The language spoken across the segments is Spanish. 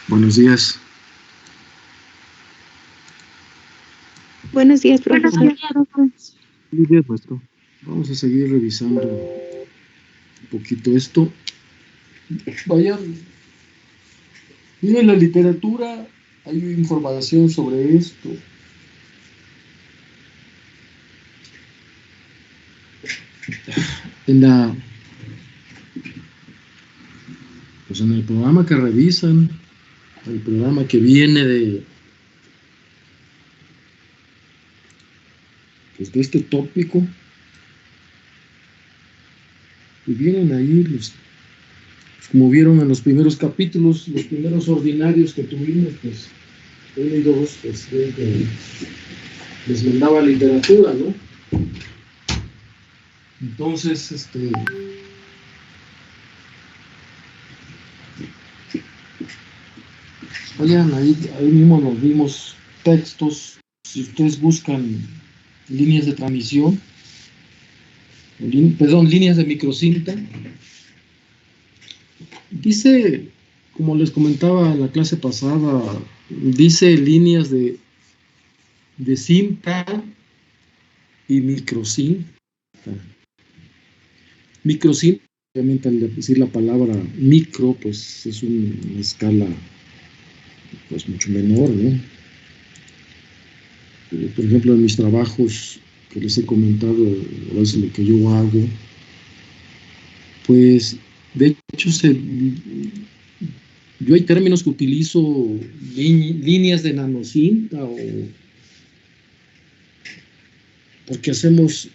Buenos días. Buenos días, profesor. Buenos días, maestro. Vamos a seguir revisando un poquito esto. Vayan, miren la literatura, hay información sobre esto. Pues en el programa que revisan, el programa que viene de este tópico, y vienen ahí como vieron en los primeros capítulos, los primeros ordinarios que tuvimos, pues 1 y 2, pues les mandaba literatura, ¿no? Entonces, vayan ahí mismo los mismos textos. Si ustedes buscan líneas de transmisión, líneas de microcinta, dice, como les comentaba en la clase pasada, dice líneas de cinta y microcinta. Microcinta, obviamente al decir la palabra micro, pues es una escala pues mucho menor, ¿no? Por ejemplo, en mis trabajos que les he comentado, a veces lo que yo hago, pues de hecho yo hay términos que utilizo, líneas de nanocinta, o porque hacemos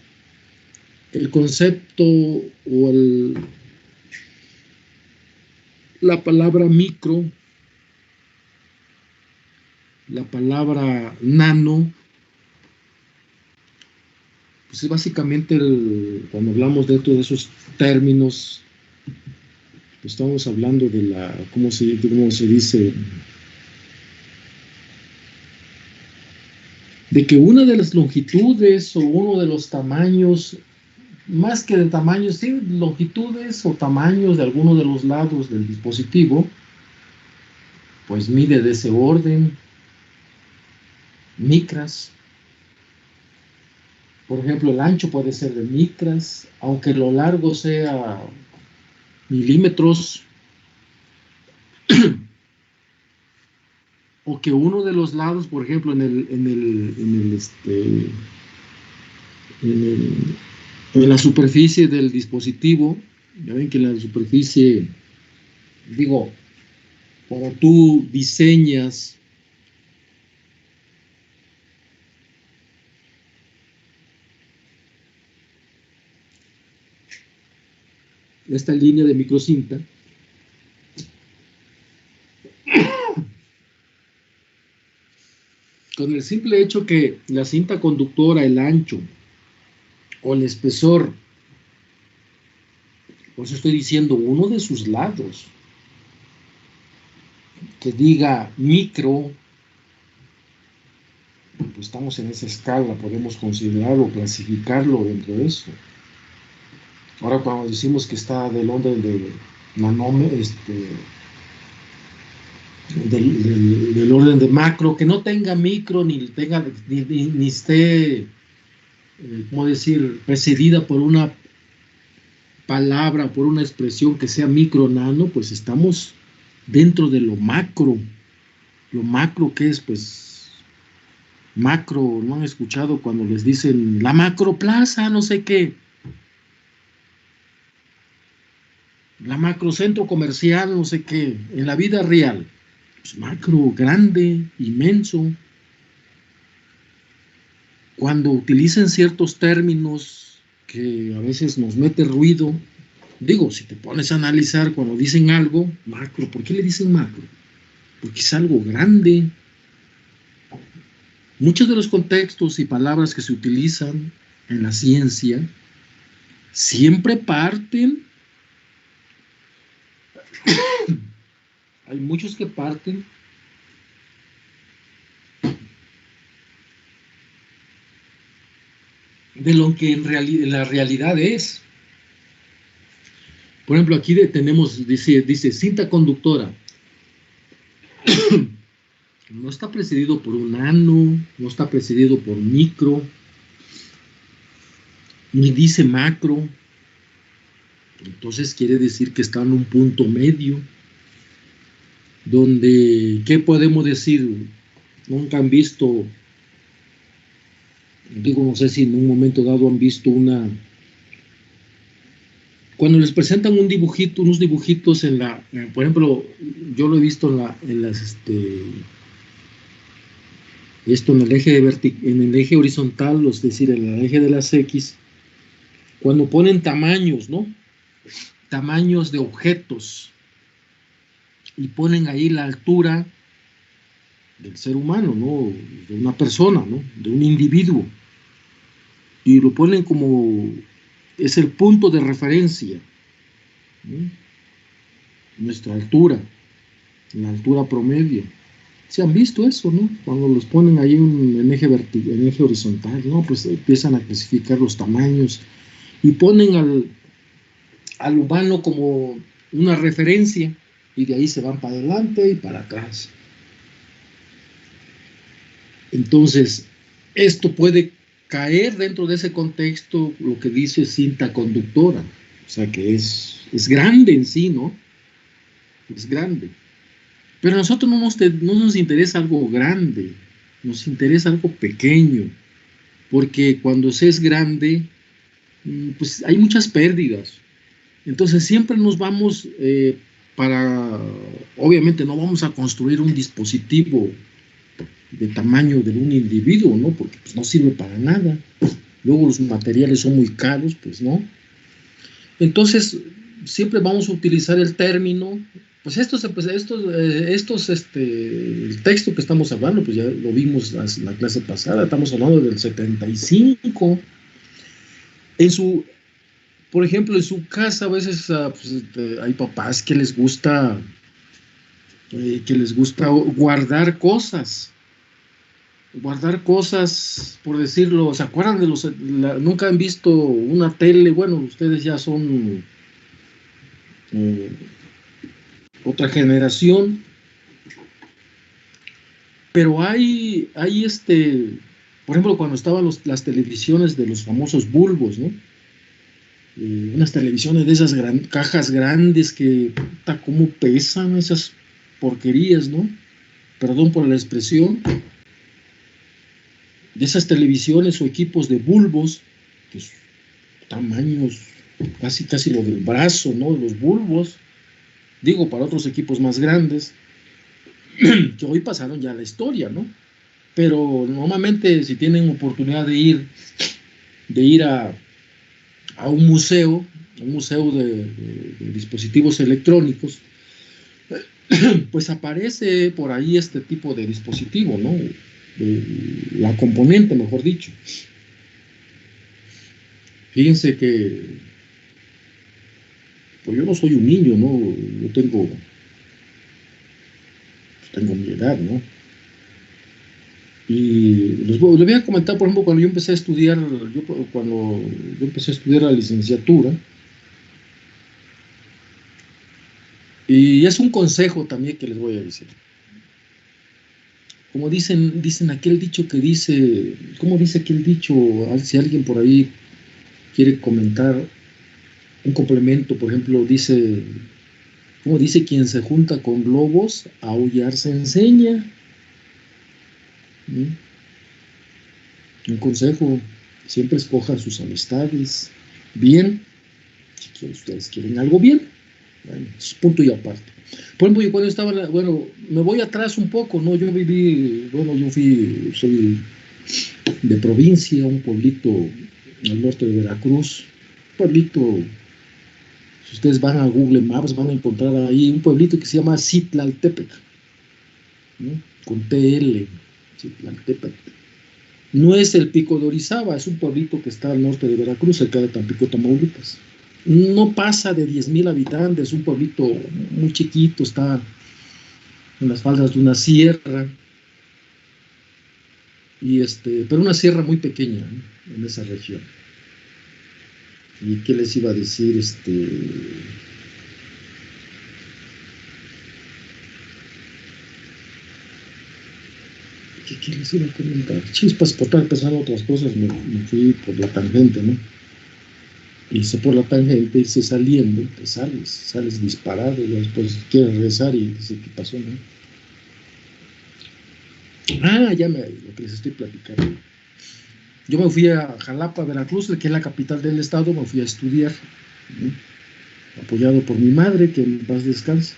el concepto o la palabra micro, la palabra nano, pues es básicamente cuando hablamos de todos esos términos, pues estamos hablando de ¿cómo se dice? De que una de las longitudes o uno de los tamaños, más que de tamaños, sí, longitudes o tamaños de alguno de los lados del dispositivo, pues mide de ese orden, micras. Por ejemplo, el ancho puede ser de micras, aunque lo largo sea milímetros, o que uno de los lados, por ejemplo, en la superficie del dispositivo, ya ven que en la superficie, digo, cuando tú diseñas esta línea de microcinta, con el simple hecho que la cinta conductora, el ancho o el espesor, por eso estoy diciendo uno de sus lados, que diga micro, pues estamos en esa escala, podemos considerarlo, clasificarlo dentro de eso. Ahora cuando decimos que está del orden de nanómetros, del orden de macro, que no tenga micro ni esté, ¿cómo decir?, precedida por una palabra, por una expresión que sea micro, nano, pues estamos dentro de lo macro. Lo macro, ¿qué es? Pues macro, ¿no han escuchado cuando les dicen la macroplaza, no sé qué? La macrocentro comercial, no sé qué, en la vida real. Pues macro, grande, inmenso. Cuando utilicen ciertos términos que a veces nos mete ruido, digo, si te pones a analizar cuando dicen algo, macro, ¿por qué le dicen macro? Porque es algo grande. Muchos de los contextos y palabras que se utilizan en la ciencia siempre parten, hay muchos que parten de lo que en la realidad es. Por ejemplo, aquí tenemos, dice cinta conductora. no está precedido por un nano, no está precedido por micro, ni dice macro. Entonces quiere decir que está en un punto medio, donde, ¿qué podemos decir? Nunca han visto, digo, no sé si en un momento dado han visto cuando les presentan un dibujito, unos dibujitos por ejemplo, yo lo he visto esto en el en el eje horizontal, es decir, en el eje de las X, cuando ponen tamaños, ¿no? Tamaños de objetos, y ponen ahí la altura del ser humano, ¿no? De una persona, ¿no? De un individuo, y lo ponen como es el punto de referencia, ¿no? Nuestra altura, la altura promedio. ¿Se han visto eso, no? Cuando los ponen ahí en eje horizontal, ¿no? Pues empiezan a clasificar los tamaños y ponen al humano como una referencia, y de ahí se van para adelante y para atrás. Entonces, esto puede caer dentro de ese contexto, lo que dice cinta conductora, o sea que es grande en sí, ¿no? Es grande. Pero a nosotros no nos interesa algo grande, nos interesa algo pequeño, porque cuando se es grande, pues hay muchas pérdidas. Entonces siempre nos vamos obviamente no vamos a construir un dispositivo de tamaño de un individuo, ¿no? Porque pues, no sirve para nada. Luego los materiales son muy caros, pues no. Entonces siempre vamos a utilizar el término, pues el texto que estamos hablando, pues ya lo vimos en la clase pasada, estamos hablando del 75. Por ejemplo, en su casa a veces pues, hay papás que les gusta guardar cosas, por decirlo. ¿Se acuerdan de nunca han visto una tele? Bueno, ustedes ya son eh, otra generación, pero por ejemplo, cuando estaban las televisiones de los famosos bulbos, ¿no? Unas televisiones de esas cajas grandes que, puta, cómo pesan esas porquerías, ¿no? Perdón por la expresión. De esas televisiones o equipos de bulbos, pues tamaños casi lo del brazo, ¿no? De los bulbos, digo, para otros equipos más grandes, que hoy pasaron ya a la historia, ¿no? Pero normalmente si tienen oportunidad de ir a un museo de dispositivos electrónicos, pues aparece por ahí este tipo de dispositivo, ¿no? La componente, mejor dicho. Fíjense que pues yo no soy un niño, ¿no? Yo tengo mi edad, ¿no? Y les voy a comentar, por ejemplo, cuando yo empecé a estudiar la licenciatura, y es un consejo también que les voy a decir. Como dicen aquel dicho que dice, ¿cómo dice aquel dicho? Si alguien por ahí quiere comentar un complemento, por ejemplo, ¿cómo dice? Quien se junta con lobos, a aullar se enseña. ¿Mm? Un consejo: siempre escojan sus amistades bien, si ustedes quieren algo bien. Bueno, es punto y aparte. Por ejemplo, yo cuando estaba, me voy atrás un poco, ¿no? Soy de provincia, un pueblito al norte de Veracruz, un pueblito, si ustedes van a Google Maps van a encontrar ahí un pueblito que se llama Citlaltépetl, ¿no? Con TL, Citlaltépetl. No es el Pico de Orizaba, es un pueblito que está al norte de Veracruz, cerca de Tampico, Tamaulipas. No pasa de 10,000 habitantes, un pueblito muy chiquito, está en las faldas de una sierra, pero una sierra muy pequeña, ¿no? En esa región. ¿Y qué les iba a decir? ¿Qué les iba a comentar? Chispas, por estar pensando otras cosas, me fui por la tangente, ¿no? Hice por la tangente, hice saliendo, pues sales disparado, y después quieres regresar y dices, ¿qué pasó, no? Lo que les estoy platicando. Yo me fui a Jalapa, Veracruz, que es la capital del estado, me fui a estudiar, ¿no? Apoyado por mi madre, que en paz descanse.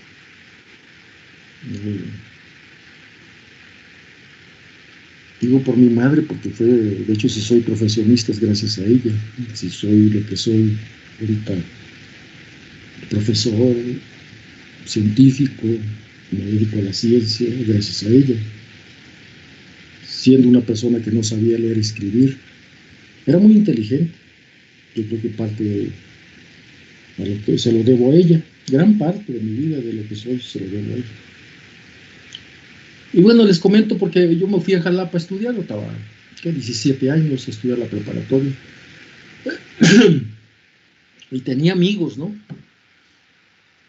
Digo por mi madre porque de hecho, si soy profesionista es gracias a ella. Si soy lo que soy ahorita, profesor, científico, me dedico a la ciencia, gracias a ella. Siendo una persona que no sabía leer y escribir, era muy inteligente. Yo creo que se lo debo a ella. Gran parte de mi vida, de lo que soy, se lo debo a ella. Y bueno, les comento porque yo me fui a Jalapa a estudiar, estaba 17 años a estudiar la preparatoria. Y tenía amigos, ¿no?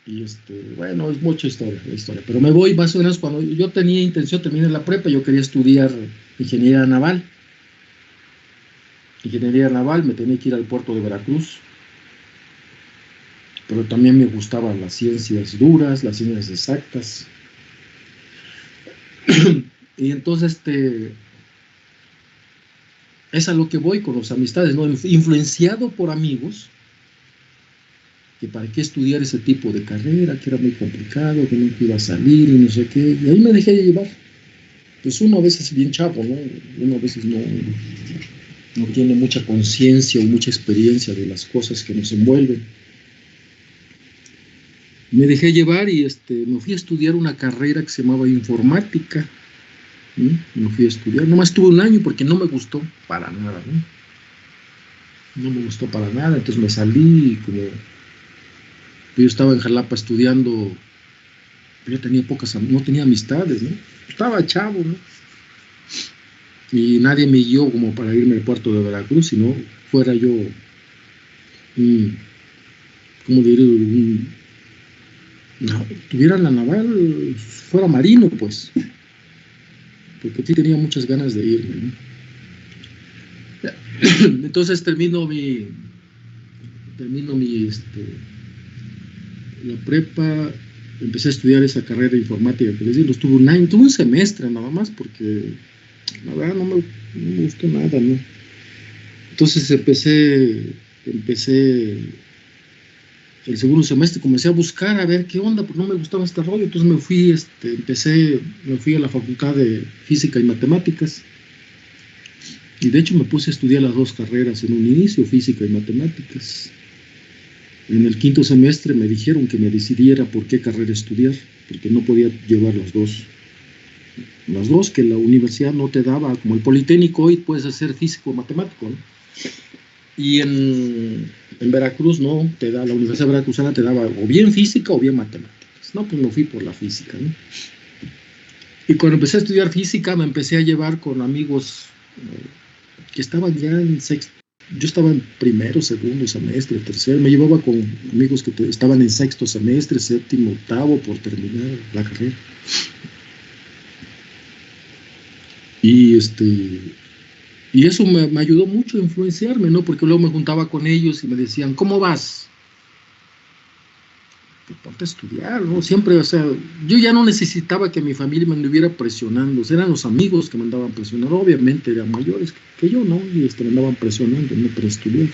Y bueno, es mucha historia, pero me voy más o menos cuando yo tenía intención de terminar la prepa, yo quería estudiar ingeniería naval. Ingeniería naval, me tenía que ir al puerto de Veracruz, pero también me gustaban las ciencias duras, las ciencias exactas. Y entonces es a lo que voy con las amistades, ¿no? Influenciado por amigos, que para qué estudiar ese tipo de carrera, que era muy complicado, que nunca iba a salir y no sé qué, y ahí me dejé de llevar. Pues uno a veces es bien chavo, ¿no? Uno a veces no tiene mucha conciencia o mucha experiencia de las cosas que nos envuelven. Me dejé llevar y me fui a estudiar una carrera que se llamaba informática. Me fui a estudiar, nomás estuve un año porque no me gustó para nada, ¿no? No me gustó para nada, entonces me salí y como yo estaba en Jalapa estudiando, yo tenía no tenía amistades, ¿no? Estaba chavo, ¿no? Y nadie me guió como para irme al puerto de Veracruz, si no fuera yo, ¿cómo diré? Tuviera la naval, fuera marino, pues, porque sí tenía muchas ganas de irme, ¿no? Entonces termino la prepa, empecé a estudiar esa carrera de informática que les digo, tuve un año, tuve un semestre nada más, porque la verdad no me gustó nada, ¿no? Entonces empecé el segundo semestre, comencé a buscar a ver qué onda, porque no me gustaba este rollo, entonces me fui a la facultad de física y matemáticas, y de hecho me puse a estudiar las dos carreras en un inicio, física y matemáticas. En el quinto semestre me dijeron que me decidiera por qué carrera estudiar, porque no podía llevar las dos que la universidad no te daba, como el Politécnico hoy puedes hacer físico o matemático, ¿no? Y en Veracruz no te da, la Universidad Veracruzana te daba o bien física o bien matemáticas. No, pues me fui por la física, ¿no? Y cuando empecé a estudiar física me empecé a llevar con amigos que estaban ya en sexto. Yo estaba en primero, segundo semestre, tercero, me llevaba con amigos que estaban en sexto semestre, séptimo, octavo, por terminar la carrera. Y eso me ayudó mucho a influenciarme, ¿no? Porque luego me juntaba con ellos y me decían, ¿cómo vas? Pues ponte a estudiar, ¿no? Siempre, o sea, yo ya no necesitaba que mi familia me anduviera presionando, eran los amigos que me andaban presionando, obviamente eran mayores que yo, ¿no? Y me andaban presionando, ¿no? Para estudiar.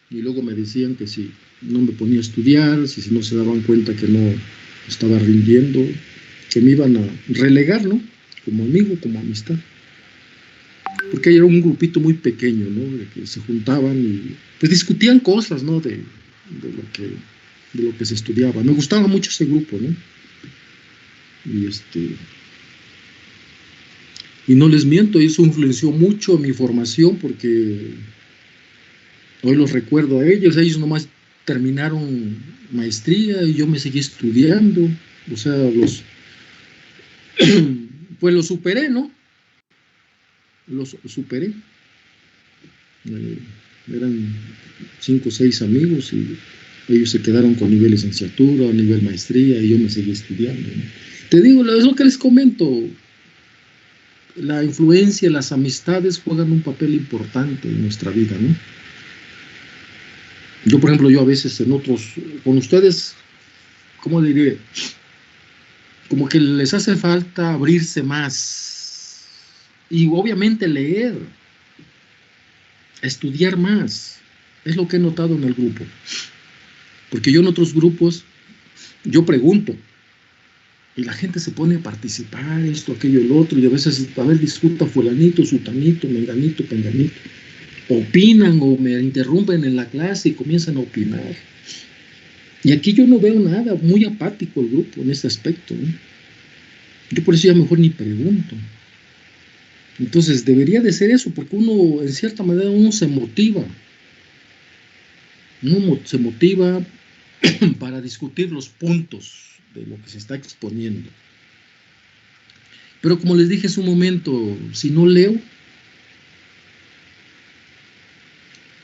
Y luego me decían que si no me ponía a estudiar, si no se daban cuenta que no estaba rindiendo, que me iban a relegar, ¿no? Como amigo, como amistad. Porque era un grupito muy pequeño, ¿no? De que se juntaban y pues discutían cosas, ¿no? De lo que se estudiaba. Me gustaba mucho ese grupo, ¿no? Y no les miento, eso influenció mucho mi formación porque hoy los recuerdo a ellos nomás terminaron maestría y yo me seguí estudiando, o sea, pues los superé, ¿no? Los superé. Eran 5 o 6 amigos y Ellos se quedaron con nivel licenciatura, nivel maestría, y yo me seguí estudiando, ¿no? Te digo, es lo que les comento. La influencia, las amistades juegan un papel importante en nuestra vida, ¿no? Yo, por ejemplo, yo a veces con ustedes, ¿cómo diré? Como que les hace falta abrirse más. Y obviamente leer, estudiar más. Es lo que he notado en el grupo. Porque yo en otros grupos, yo pregunto, y la gente se pone a participar, esto, aquello, el otro, y a veces, a ver, discuta fulanito, sutanito, menganito, penganito. Opinan o me interrumpen en la clase y comienzan a opinar. Y aquí yo no veo nada, muy apático el grupo en ese aspecto, ¿no? Yo por eso ya mejor ni pregunto. Entonces debería de ser eso, porque uno, en cierta manera, uno se motiva. Uno se motiva para discutir los puntos de lo que se está exponiendo. Pero como les dije hace un momento, si no leo,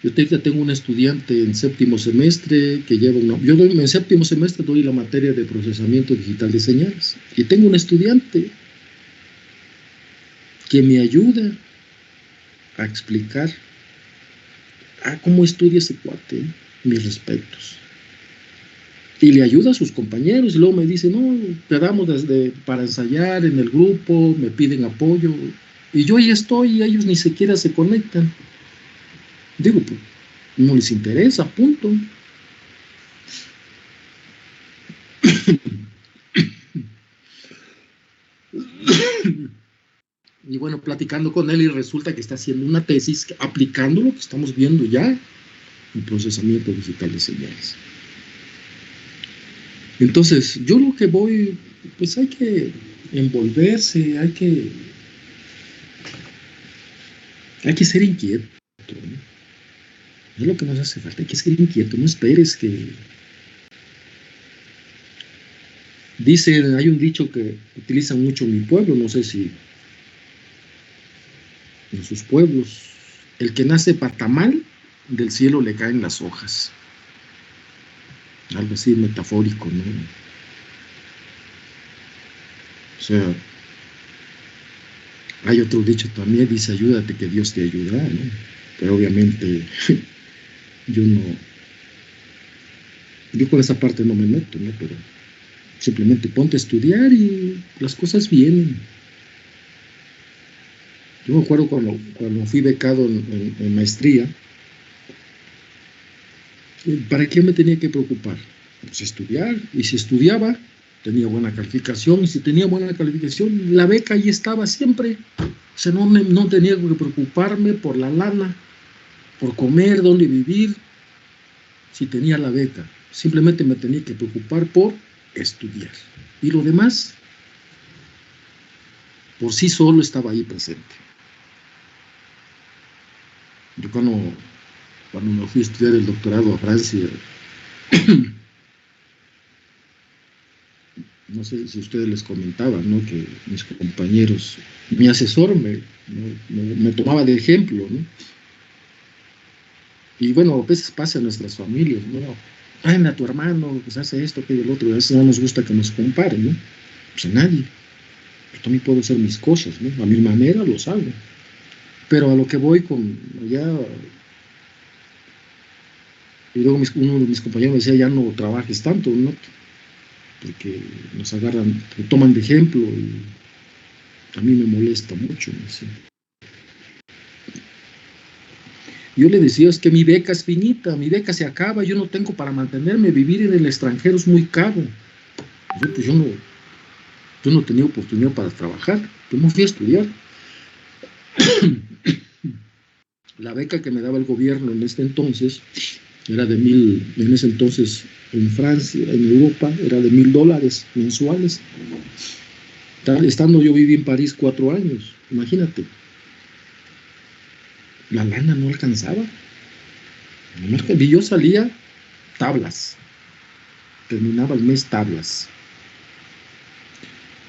yo tengo un estudiante en séptimo semestre que lleva yo en séptimo semestre doy la materia de procesamiento digital de señales, y tengo un estudiante que me ayuda a explicar cómo estudia ese cuate, mis respetos. Y le ayuda a sus compañeros, y luego me dice, no, quedamos para ensayar en el grupo, me piden apoyo, y yo ahí estoy, y ellos ni siquiera se conectan. Digo, pues, no les interesa, punto. Y bueno, platicando con él, y resulta que está haciendo una tesis aplicando lo que estamos viendo ya en procesamiento digital de señales. Entonces, yo lo que voy, pues hay que envolverse, hay que ser inquieto, ¿no? Es lo que nos hace falta, hay que ser inquieto, no esperes que... Dicen, hay un dicho que utilizan mucho en mi pueblo, no sé si en sus pueblos, el que nace patamal, del cielo le caen las hojas. Algo así metafórico, ¿no? O sea, hay otro dicho también, dice, ayúdate que Dios te ayudará, ¿no? Pero obviamente yo con esa parte no me meto, ¿no? Pero simplemente ponte a estudiar y las cosas vienen. Yo me acuerdo cuando fui becado en maestría, ¿para qué me tenía que preocupar? Pues estudiar, y si estudiaba, tenía buena calificación, y si tenía buena calificación, la beca ahí estaba siempre. O sea, no tenía que preocuparme por la lana, por comer, dónde vivir, si tenía la beca. Simplemente me tenía que preocupar por estudiar. Y lo demás, por sí solo estaba ahí presente. Yo cuando me fui a estudiar el doctorado a Francia, no sé si ustedes les comentaban, ¿no? Que mis compañeros, mi asesor me tomaba de ejemplo, ¿no? Y bueno, a veces pasa en nuestras familias, ¿no? Ay, a tu hermano, pues hace esto, que el otro, a veces no nos gusta que nos comparen, ¿no? Pues a nadie. Yo también puedo hacer mis cosas, ¿no? A mi manera los hago. Pero a lo que voy con ya... Y luego uno de mis compañeros me decía, ya no trabajes tanto, ¿no? Porque nos agarran, te toman de ejemplo, y a mí me molesta mucho, ¿no? Sí. Yo le decía, es que mi beca es finita, mi beca se acaba, yo no tengo para mantenerme, vivir en el extranjero es muy caro. Yo no tenía oportunidad para trabajar, yo me fui a estudiar. La beca que me daba el gobierno en ese entonces era en ese entonces en Francia, en Europa, era de $1,000 mensuales. Estando yo viví en París 4 años, imagínate. La lana no alcanzaba. Y yo salía tablas. Terminaba el mes tablas.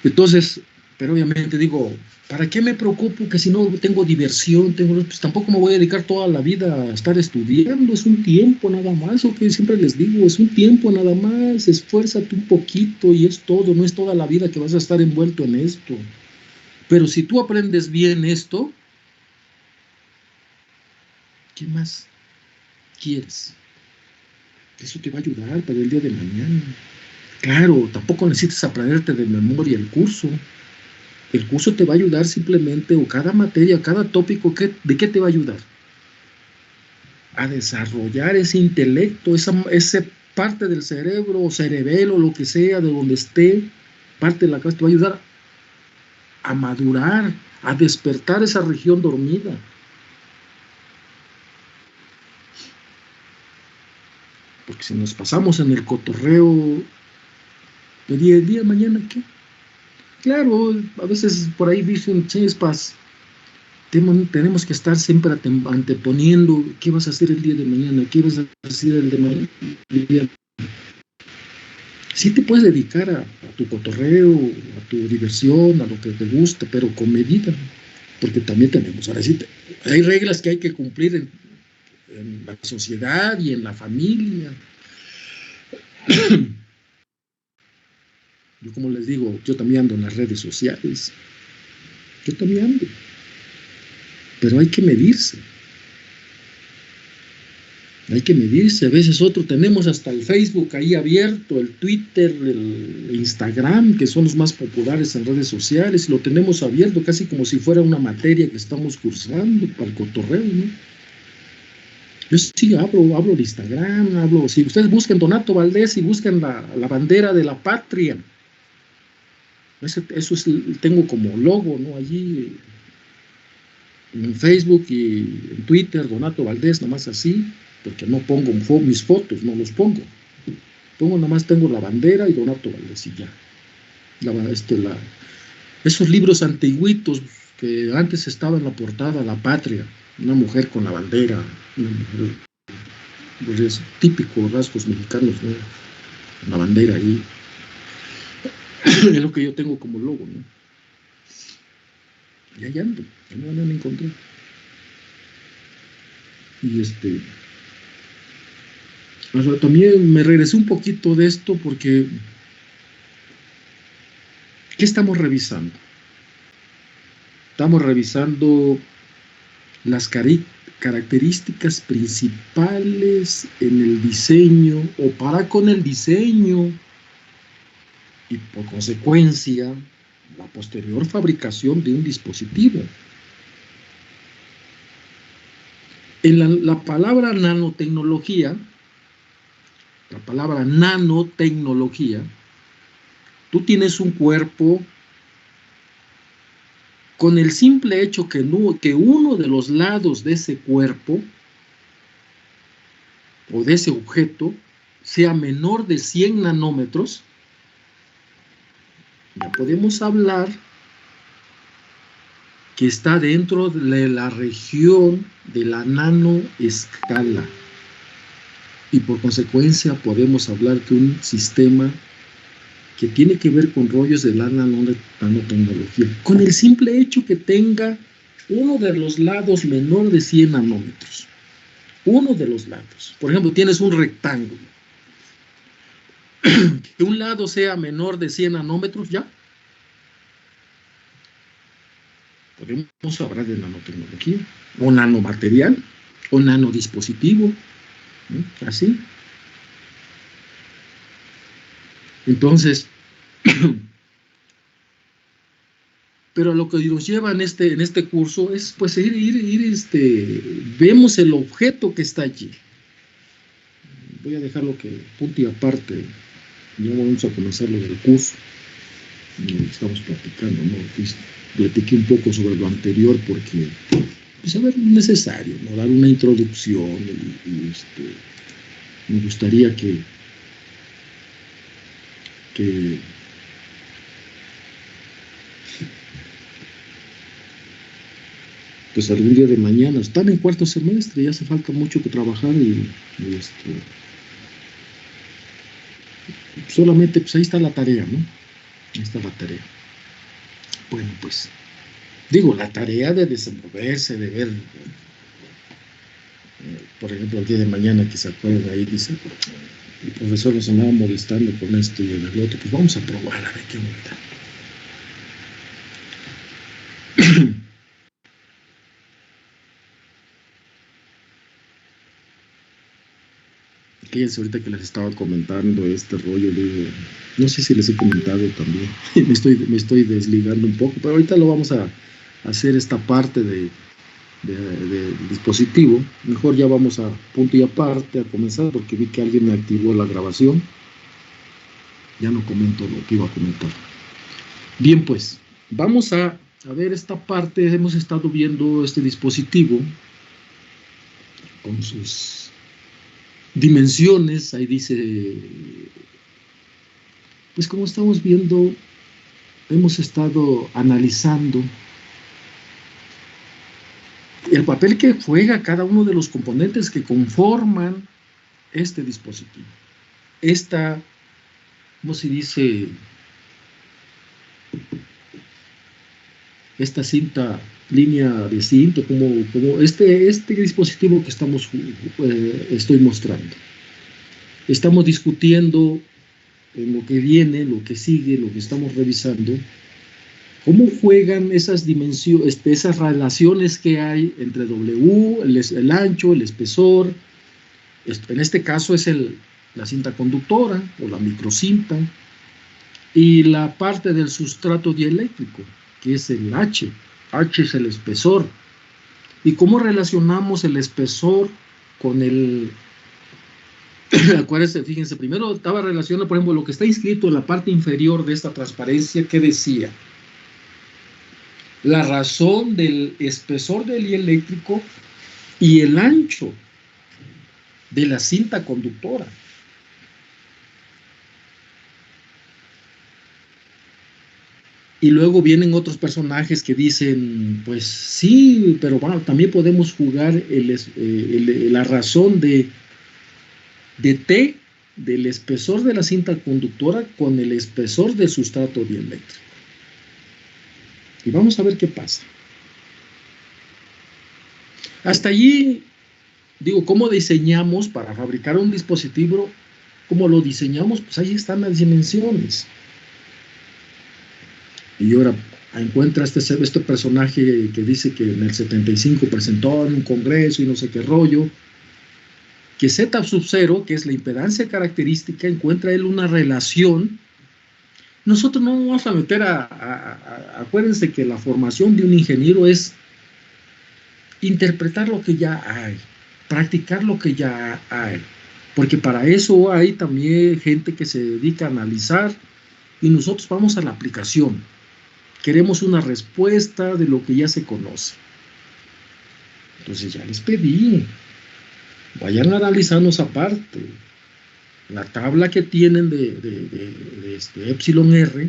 Entonces, Pero obviamente digo, ¿para qué me preocupo que si no tengo diversión? Pues tampoco me voy a dedicar toda la vida a estar estudiando, es un tiempo nada más, o que siempre les digo, es un tiempo nada más, esfuérzate un poquito y es todo, no es toda la vida que vas a estar envuelto en esto. Pero si tú aprendes bien esto, ¿qué más quieres? Eso te va a ayudar para el día de mañana. Claro, tampoco necesitas aprenderte de memoria el curso. El curso te va a ayudar simplemente, o cada materia, cada tópico, ¿de qué te va a ayudar? A desarrollar ese intelecto, esa parte del cerebro, o cerebelo, lo que sea, de donde esté, parte de la cabeza, te va a ayudar a madurar, a despertar esa región dormida. Porque si nos pasamos en el cotorreo, el día de mañana, ¿qué? Claro, a veces por ahí dicen, chispas, tenemos que estar siempre anteponiendo qué vas a hacer el día de mañana, qué vas a hacer el de mañana. Sí te puedes dedicar a tu cotorreo, a tu diversión, a lo que te gusta, pero con medida, porque también tenemos, ahora sí, hay reglas que hay que cumplir en la sociedad y en la familia. Yo, como les digo, yo también ando en las redes sociales, yo también ando, pero hay que medirse. Hay que medirse, a veces tenemos hasta el Facebook ahí abierto, el Twitter, el Instagram, que son los más populares en redes sociales, y lo tenemos abierto casi como si fuera una materia que estamos cursando para el cotorreo, ¿no? Yo sí hablo de Instagram, si ustedes busquen Donato Valdés y busquen la bandera de la patria, eso tengo como logo, ¿no? Allí en Facebook y en Twitter, Donato Valdés, nomás así, porque no pongo mis fotos, no los pongo. Nomás tengo la bandera y Donato Valdés y ya. Esos libros antiguitos que antes estaba en la portada, La Patria, una mujer con la bandera, pues típico rasgos mexicanos, ¿no? La bandera ahí. Es lo que yo tengo como logo, ¿no? Y ahí ando, no me encontré. Y también me regresé un poquito de esto porque ¿qué estamos revisando? Estamos revisando las características principales en el diseño o para con el diseño y por consecuencia la posterior fabricación de un dispositivo. En la palabra nanotecnología, tú tienes un cuerpo con el simple hecho que uno de los lados de ese cuerpo o de ese objeto sea menor de 100 nanómetros, ya podemos hablar que está dentro de la región de la nanoescala. Y por consecuencia podemos hablar que un sistema que tiene que ver con rollos de la nanotecnología, con el simple hecho que tenga uno de los lados menor de 100 nanómetros. Uno de los lados. Por ejemplo, tienes un rectángulo. Que un lado sea menor de 100 nanómetros, ¿ya? Podemos hablar de nanotecnología, o nanomaterial, o nanodispositivo, ¿no? Así. Entonces, pero lo que nos lleva en este curso es pues vemos el objeto que está allí. Voy a dejarlo que punto y aparte, ya vamos a comenzar lo del curso. Estamos platicando, ¿no? Platiqué un poco sobre lo anterior porque pues a ver, es necesario, ¿no? Dar una introducción me gustaría que pues algún día de mañana, están en cuarto semestre, ya hace falta mucho que trabajar y solamente pues ahí está la tarea, ¿no? Ahí está la tarea. Bueno, pues, digo, la tarea de desenvolverse, de ver, por ejemplo, el día de mañana que se acuerdan ahí, dice, el profesor nos andaba molestando con esto y el otro, pues vamos a probar a ver qué onda. Fíjense ahorita que les estaba comentando este rollo, digo, no sé si les he comentado también, me estoy desligando un poco, pero ahorita lo vamos a hacer esta parte del dispositivo. Mejor ya vamos a punto y aparte a comenzar, porque vi que alguien me activó la grabación. Ya no comento lo que iba a comentar. Bien, pues, vamos a ver esta parte. Hemos estado viendo este dispositivo con sus dimensiones. Ahí dice, pues como estamos viendo, hemos estado analizando el papel que juega cada uno de los componentes que conforman este dispositivo. Esta, ¿cómo se dice? Esta cinta, línea de cinta, como este dispositivo que estoy mostrando. Estamos discutiendo en lo que viene, lo que sigue, lo que estamos revisando, cómo juegan esas dimensiones, esas relaciones que hay entre W, el ancho, el espesor. En este caso es la cinta conductora o la microcinta, y la parte del sustrato dieléctrico, que es el H. H es el espesor. ¿Y cómo relacionamos el espesor con el... Acuérdense, fíjense, primero estaba relacionado, por ejemplo, lo que está inscrito en la parte inferior de esta transparencia, que decía la razón del espesor del dieléctrico y el ancho de la cinta conductora. Y luego vienen otros personajes que dicen, pues sí, pero bueno, también podemos jugar la razón de T del espesor de la cinta conductora con el espesor del sustrato dieléctrico. Y vamos a ver qué pasa. Hasta allí, digo, ¿cómo diseñamos para fabricar un dispositivo? ¿Cómo lo diseñamos? Pues ahí están las dimensiones. Y ahora encuentra este personaje que dice que en el 75 presentó en un congreso y no sé qué rollo, que Z sub 0, que es la impedancia característica, encuentra él una relación. Nosotros no nos vamos a meter acuérdense que la formación de un ingeniero es interpretar lo que ya hay, practicar lo que ya hay, porque para eso hay también gente que se dedica a analizar, y nosotros vamos a la aplicación. Queremos una respuesta de lo que ya se conoce. Entonces ya les pedí, vayan analizando esa parte. La tabla que tienen de epsilon R,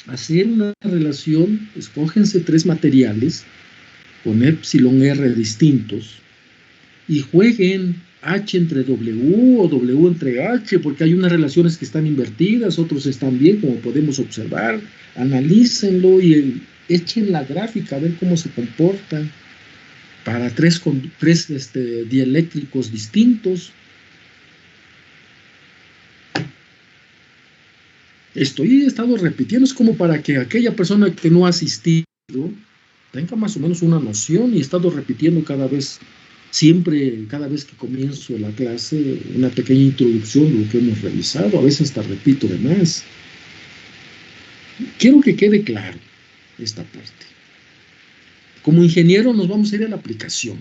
hacer una relación, escógense 3 materiales con epsilon R distintos y jueguen H entre W o W entre H, porque hay unas relaciones que están invertidas, otros están bien, como podemos observar. Analícenlo y echen la gráfica a ver cómo se comportan para tres dieléctricos distintos. He estado repitiendo, es como para que aquella persona que no ha asistido tenga más o menos una noción, y he estado repitiendo cada vez que comienzo la clase, una pequeña introducción de lo que hemos revisado, a veces hasta repito de más. Quiero que quede claro esta parte. Como ingeniero nos vamos a ir a la aplicación.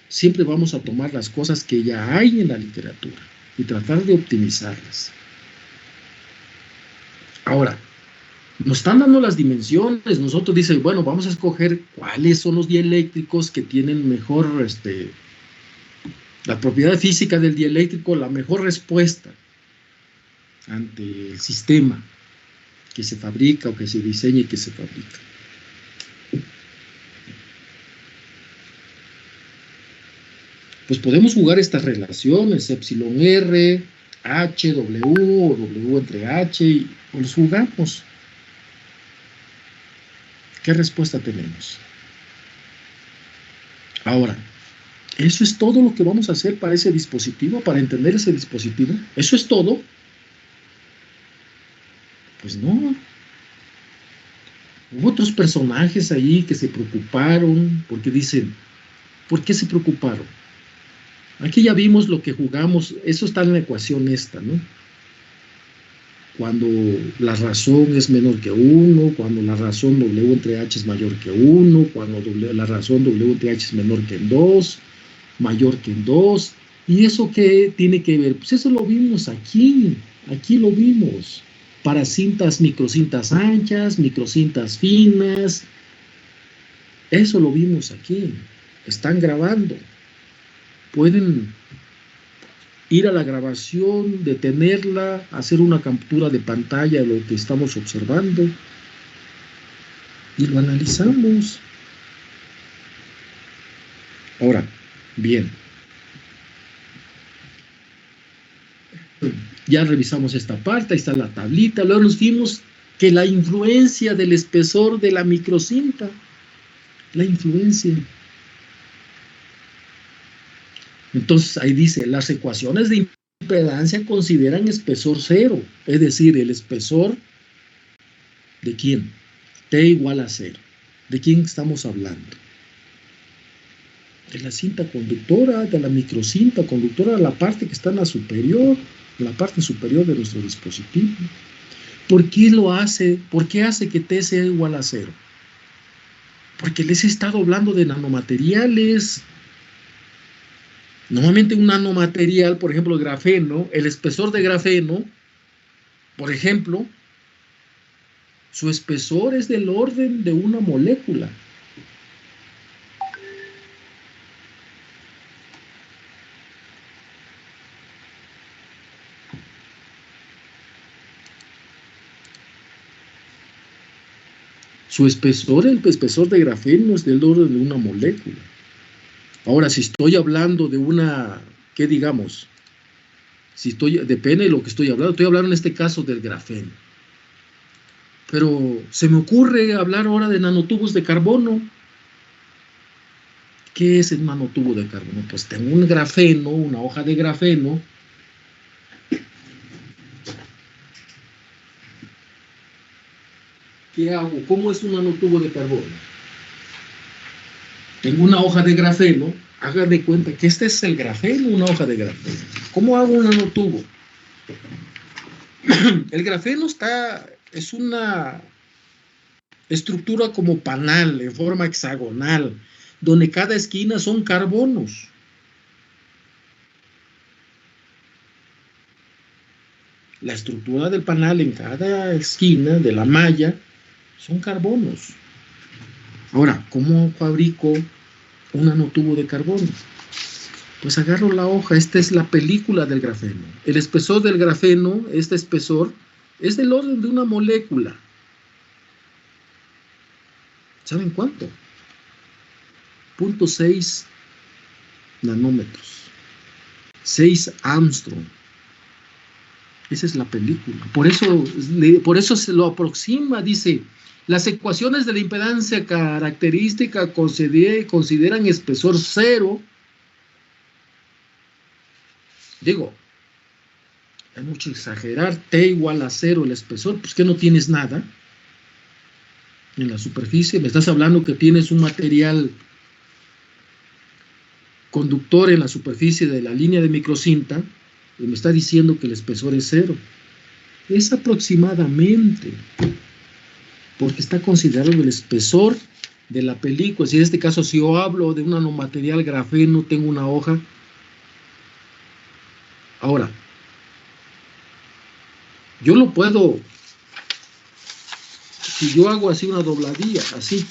Siempre vamos a tomar las cosas que ya hay en la literatura y tratar de optimizarlas. Ahora, nos están dando las dimensiones. Nosotros dicen, bueno, vamos a escoger cuáles son los dieléctricos que tienen mejor, la propiedad física del dieléctrico, la mejor respuesta ante el sistema que se fabrica o que se diseña y que se fabrica. Pues podemos jugar estas relaciones, epsilon R, H, W, o W entre H, y los jugamos. ¿Qué respuesta tenemos? Ahora, ¿eso es todo lo que vamos a hacer para ese dispositivo, para entender ese dispositivo? ¿Eso es todo? Pues no. Hubo otros personajes ahí que se preocuparon, porque dicen, ¿por qué se preocuparon? Aquí ya vimos lo que jugamos, eso está en la ecuación esta, ¿no? Cuando la razón es menor que 1, cuando la razón W entre H es mayor que 1, cuando la razón W entre H es menor que 2, mayor que 2, ¿y eso qué tiene que ver? Pues eso lo vimos aquí lo vimos, para cintas, microcintas anchas, microcintas finas, eso lo vimos aquí, están grabando, pueden ir a la grabación, detenerla, hacer una captura de pantalla de lo que estamos observando y lo analizamos. Ahora, bien, ya revisamos esta parte, ahí está la tablita, luego nos vimos que la influencia del espesor de la microcinta, la influencia. Entonces ahí dice, las ecuaciones de impedancia consideran espesor cero, es decir, el espesor ¿de quién? T igual a 0. ¿De quién estamos hablando? De la cinta conductora, de la microcinta conductora, la parte que está en la superior, la parte superior de nuestro dispositivo. ¿Por qué lo hace? ¿Por qué hace que T sea igual a 0? Porque les he estado hablando de nanomateriales. Normalmente un nanomaterial, por ejemplo, el grafeno, el espesor de grafeno, por ejemplo, su espesor es del orden de una molécula. Su espesor, el espesor de grafeno es del orden de una molécula. Ahora, si estoy hablando de una, ¿qué digamos? Depende de lo que estoy hablando en este caso del grafeno. Pero se me ocurre hablar ahora de nanotubos de carbono. ¿Qué es el nanotubo de carbono? Pues tengo un grafeno, una hoja de grafeno. ¿Qué hago? ¿Cómo es un nanotubo de carbono? Tengo una hoja de grafeno, hagan de cuenta que este es el grafeno, una hoja de grafeno. ¿Cómo hago un nanotubo? El grafeno es una estructura como panal, en forma hexagonal, donde cada esquina son carbonos. La estructura del panal en cada esquina de la malla son carbonos. Ahora, ¿cómo fabrico un nanotubo de carbono? Pues agarro la hoja, esta es la película del grafeno. El espesor del grafeno, este espesor, es del orden de una molécula. ¿Saben cuánto? 0.6 nanómetros. 6 Armstrong. Esa es la película. Por eso se lo aproxima, dice, las ecuaciones de la impedancia característica consideran espesor cero. Digo, hay mucho exagerar, T igual a 0 el espesor, pues que no tienes nada en la superficie. Me estás hablando que tienes un material conductor en la superficie de la línea de microcinta y me está diciendo que el espesor es 0. Es aproximadamente, porque está considerado el espesor de la película. Si en este caso, si yo hablo de un nanomaterial grafeno, tengo una hoja. Ahora, yo lo puedo, si yo hago así una dobladilla, así.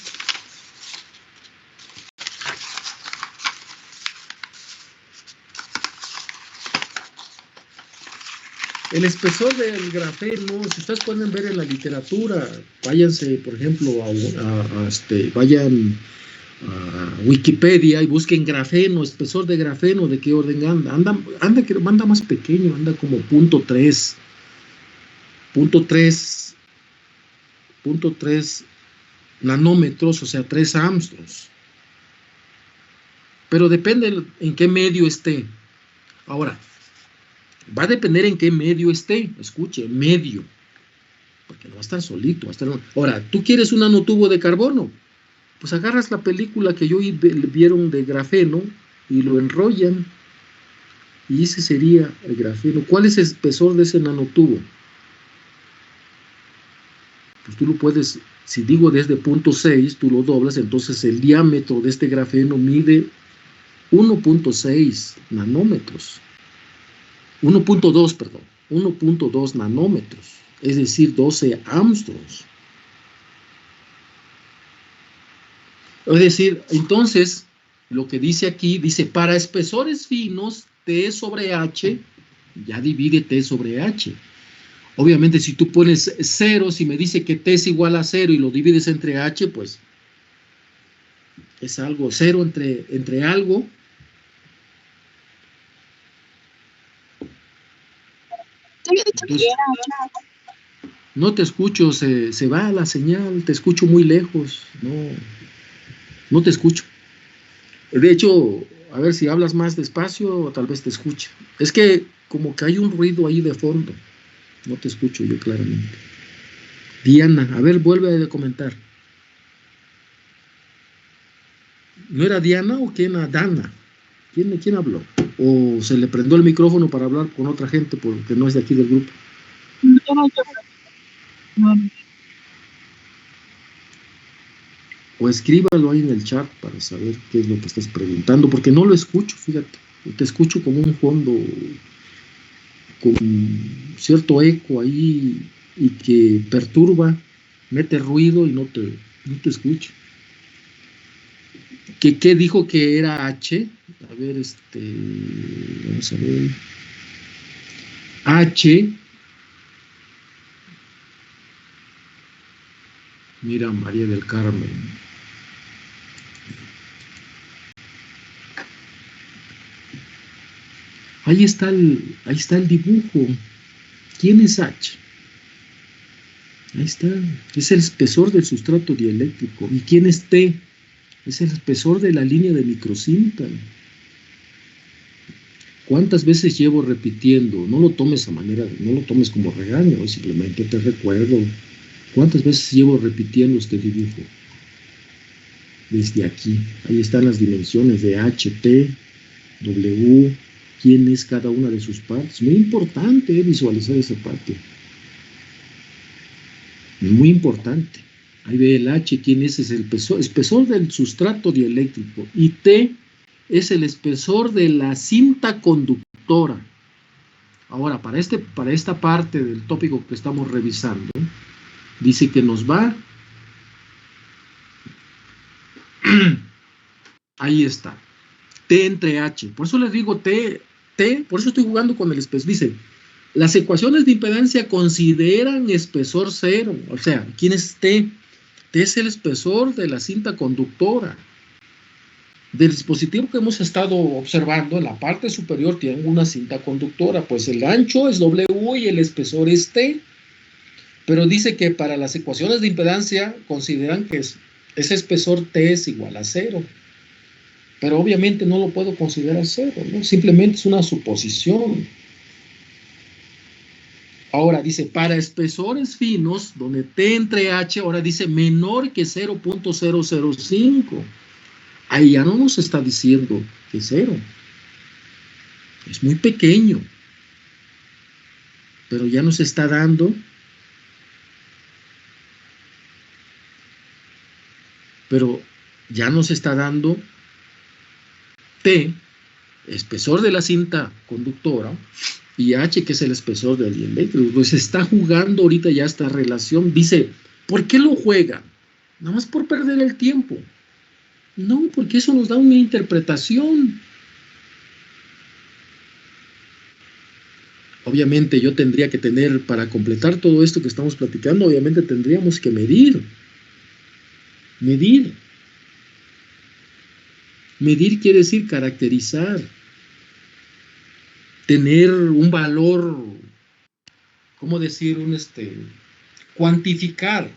El espesor del grafeno, si ustedes pueden ver en la literatura, váyanse, por ejemplo, vayan a Wikipedia y busquen grafeno, espesor de grafeno, ¿de qué orden anda? Anda más pequeño, anda como 0.3 nanómetros, o sea, 3 Armstrongs. Pero depende en qué medio esté. Ahora, va a depender en qué medio esté. Escuche, medio. Porque no va a estar solito. Va a estar... Ahora, ¿tú quieres un nanotubo de carbono? Pues agarras la película que yo vieron de grafeno y lo enrollan. Y ese sería el grafeno. ¿Cuál es el espesor de ese nanotubo? Pues tú lo puedes, si digo desde 0.6, tú lo doblas, entonces el diámetro de este grafeno mide 1.6 nanómetros. 1.2, perdón. 1.2 nanómetros. Es decir, 12 Armstrongs. Es decir, entonces, lo que dice aquí, dice, para espesores finos, T sobre H, ya divide T sobre H. Obviamente, si tú pones 0, si me dice que T es igual a 0 y lo divides entre H, pues es algo, 0 entre algo. Entonces, no te escucho, se va la señal, te escucho muy lejos, no te escucho. De hecho, a ver si hablas más despacio o tal vez te escuche. Es que como que hay un ruido ahí de fondo, no te escucho yo claramente. Diana, a ver, vuelve a comentar. ¿No era Diana o quién era Dana? ¿Quién habló? ¿O se le prendió el micrófono para hablar con otra gente porque no es de aquí del grupo? O escríbalo ahí en el chat para saber qué es lo que estás preguntando, porque no lo escucho, fíjate. Te escucho como un fondo con cierto eco ahí y que perturba, mete ruido y no te escucho. ¿Qué dijo que era H? A ver, vamos a ver. H. Mira, María del Carmen. Ahí está el dibujo. ¿Quién es H? Ahí está. Es el espesor del sustrato dieléctrico. ¿Y quién es T? Es el espesor de la línea de microcinta. ¿Cuántas veces llevo repitiendo? No lo tomes no lo tomes como regaño, simplemente te recuerdo. ¿Cuántas veces llevo repitiendo este dibujo? Desde aquí. Ahí están las dimensiones de H, T, W, quién es cada una de sus partes. Muy importante visualizar esa parte. Muy importante. Ahí ve el H, quién es el espesor del sustrato dieléctrico. Y T es el espesor de la cinta conductora. Ahora, para esta parte del tópico que estamos revisando, dice que nos va. Ahí está. T entre H. Por eso les digo T, por eso estoy jugando con el espesor. Dice, las ecuaciones de impedancia consideran espesor cero. O sea, ¿quién es T? T es el espesor de la cinta conductora. Del dispositivo que hemos estado observando, en la parte superior tiene una cinta conductora, pues el ancho es W y el espesor es T. Pero dice que para las ecuaciones de impedancia consideran que ese espesor T es igual a 0. Pero obviamente no lo puedo considerar 0, ¿no? Simplemente es una suposición. Ahora dice, para espesores finos, donde T entre H, ahora dice menor que 0.005. Ahí ya no nos está diciendo que es 0. Es muy pequeño. Pero ya nos está dando. Pero ya nos está dando T, espesor de la cinta conductora, y H, que es el espesor del dieléctrico. Pues está jugando ahorita ya esta relación. Dice, ¿por qué lo juega? Nada más por perder el tiempo. No, porque eso nos da una interpretación. Obviamente yo tendría que tener, para completar todo esto que estamos platicando, obviamente tendríamos que medir. Medir quiere decir caracterizar. Tener un valor, ¿cómo decir? Cuantificar.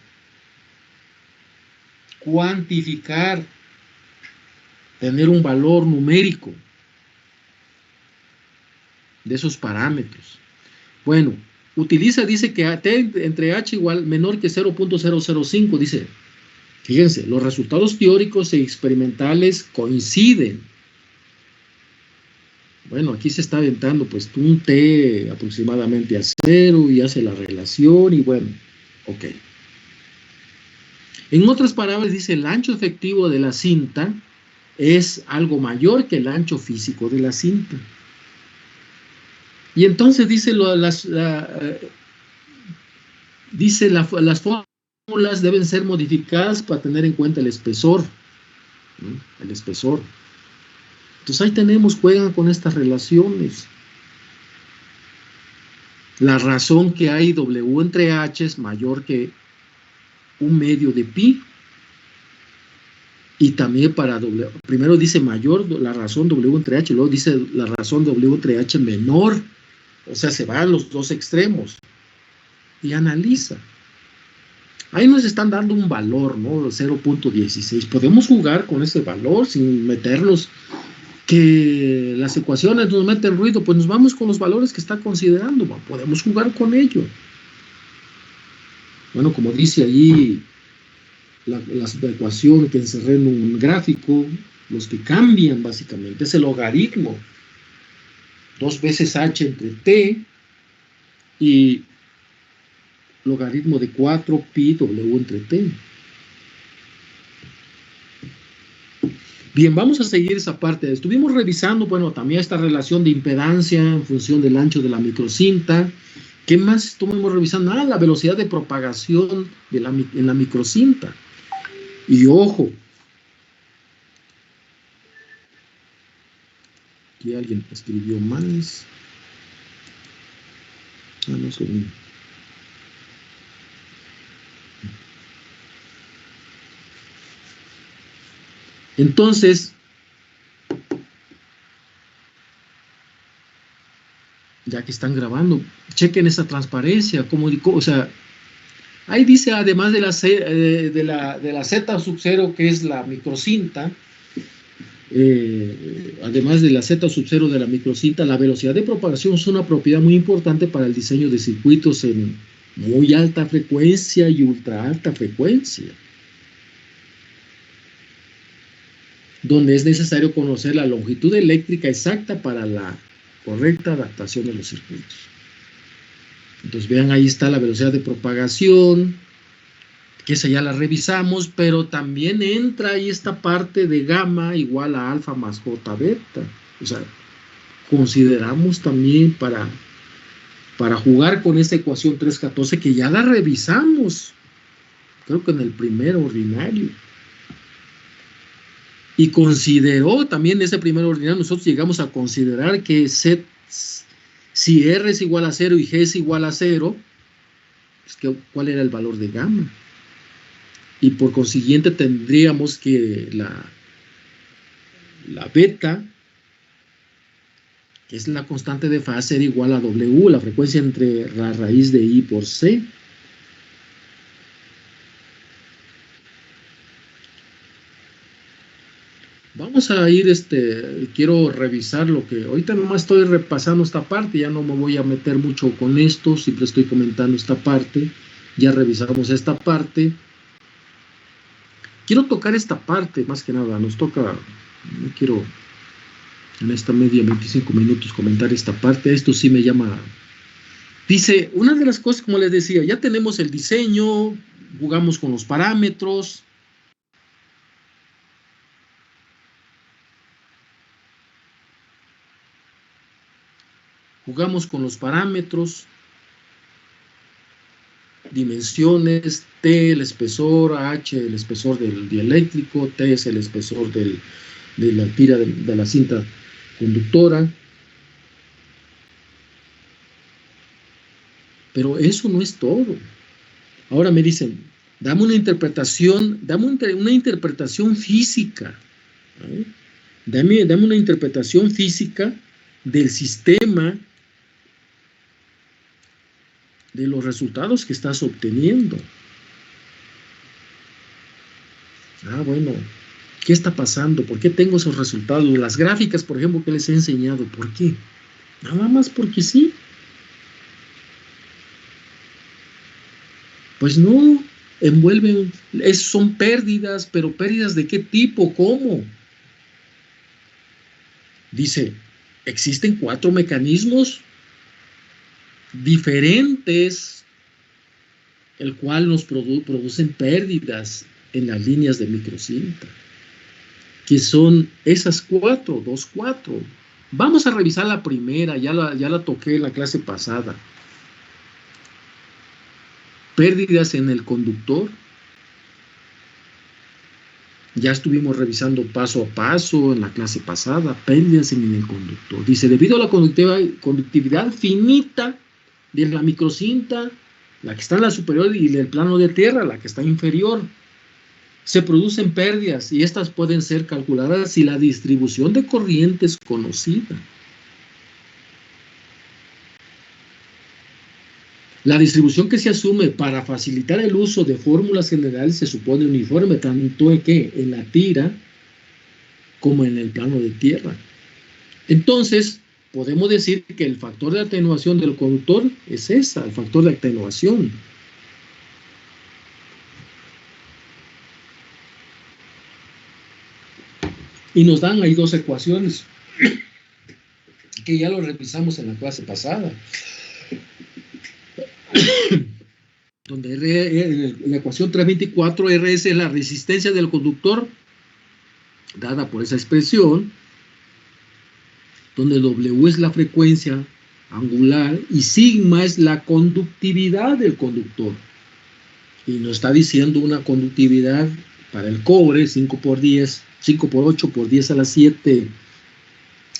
cuantificar, tener un valor numérico de esos parámetros. Bueno, dice que T entre H igual menor que 0.005, dice, fíjense, los resultados teóricos y experimentales coinciden. Bueno, aquí se está aventando pues un T aproximadamente a 0 y hace la relación y bueno, ok. En otras palabras dice el ancho efectivo de la cinta es algo mayor que el ancho físico de la cinta. Y entonces dice las fórmulas deben ser modificadas para tener en cuenta el espesor. ¿No? El espesor. Entonces ahí tenemos, juegan con estas relaciones. La razón que hay W entre H es mayor que 1/2 de pi. Y también para W, primero dice mayor la razón W entre H, luego dice la razón W entre H menor. O sea, se van los dos extremos. Y analiza. Ahí nos están dando un valor, ¿no? 0.16. Podemos jugar con ese valor sin meternos, que las ecuaciones nos meten ruido, pues nos vamos con los valores que está considerando. Podemos jugar con ello. Bueno, como dice allí la ecuación que encerré en un gráfico, los que cambian básicamente es el logaritmo. 2 veces H entre T y logaritmo de 4 pi W entre T. Bien, vamos a seguir esa parte. Estuvimos revisando, bueno, también esta relación de impedancia en función del ancho de la microcinta. ¿Qué más estuvimos revisando? La velocidad de propagación en la microcinta. Y ojo, aquí alguien escribió más. No sé. Entonces, ya que están grabando, chequen esa transparencia, como digo, o sea, ahí dice, además de la Z sub 0, que es la microcinta, además de la Z sub 0 de la microcinta, la velocidad de propagación es una propiedad muy importante para el diseño de circuitos en muy alta frecuencia y ultra alta frecuencia, donde es necesario conocer la longitud eléctrica exacta para la correcta adaptación de los circuitos. Entonces vean, ahí está la velocidad de propagación, que esa ya la revisamos, pero también entra ahí esta parte de gamma igual a alfa más j beta. O sea, consideramos también para jugar con esta ecuación 314, que ya la revisamos, creo que en el primer ordinario. Y consideró también ese primer ordinario, nosotros llegamos a considerar que si R es igual a 0 y G es igual a 0, pues ¿cuál era el valor de gamma? Y por consiguiente tendríamos que la beta, que es la constante de fase, era igual a W, la frecuencia entre la raíz de I por C. Vamos a ir, quiero revisar lo que, ahorita nomás estoy repasando esta parte, ya no me voy a meter mucho con esto, siempre estoy comentando esta parte, ya revisamos esta parte. Quiero tocar esta parte, más que nada, nos toca, no quiero en esta media 25 minutos comentar esta parte, esto sí me llama. Dice, una de las cosas, como les decía, ya tenemos el diseño, jugamos con los parámetros. Jugamos con los parámetros, dimensiones, T el espesor, H el espesor del dieléctrico, T es el espesor de la tira de la cinta conductora. Pero eso no es todo. Ahora me dicen, dame una interpretación física. ¿Eh? Dame una interpretación física del sistema, de los resultados que estás obteniendo. Bueno, ¿qué está pasando? ¿Por qué tengo esos resultados? Las gráficas, por ejemplo, que les he enseñado, ¿por qué? Nada más porque sí. Pues no, envuelven, son pérdidas, pero pérdidas ¿de qué tipo? ¿Cómo? Dice, existen 4 mecanismos diferentes, el cual nos producen pérdidas en las líneas de microcinta, que son esas 4. Vamos a revisar la primera, ya la toqué en la clase pasada. Pérdidas en el conductor. Ya estuvimos revisando paso a paso en la clase pasada, pérdidas en el conductor. Dice, debido a la conductividad finita de la microcinta, la que está en la superior, y del plano de tierra, la que está inferior, se producen pérdidas, y estas pueden ser calculadas si la distribución de corriente es conocida. La distribución que se asume para facilitar el uso de fórmulas generales se supone uniforme tanto en la tira como en el plano de tierra. Entonces, podemos decir que el factor de atenuación del conductor es el factor de atenuación. Y nos dan ahí 2 ecuaciones que ya lo revisamos en la clase pasada. Donde en la ecuación 324, RS es la resistencia del conductor, dada por esa expresión, donde W es la frecuencia angular y sigma es la conductividad del conductor. Y nos está diciendo una conductividad para el cobre, 5 por 8 por 10 a la 7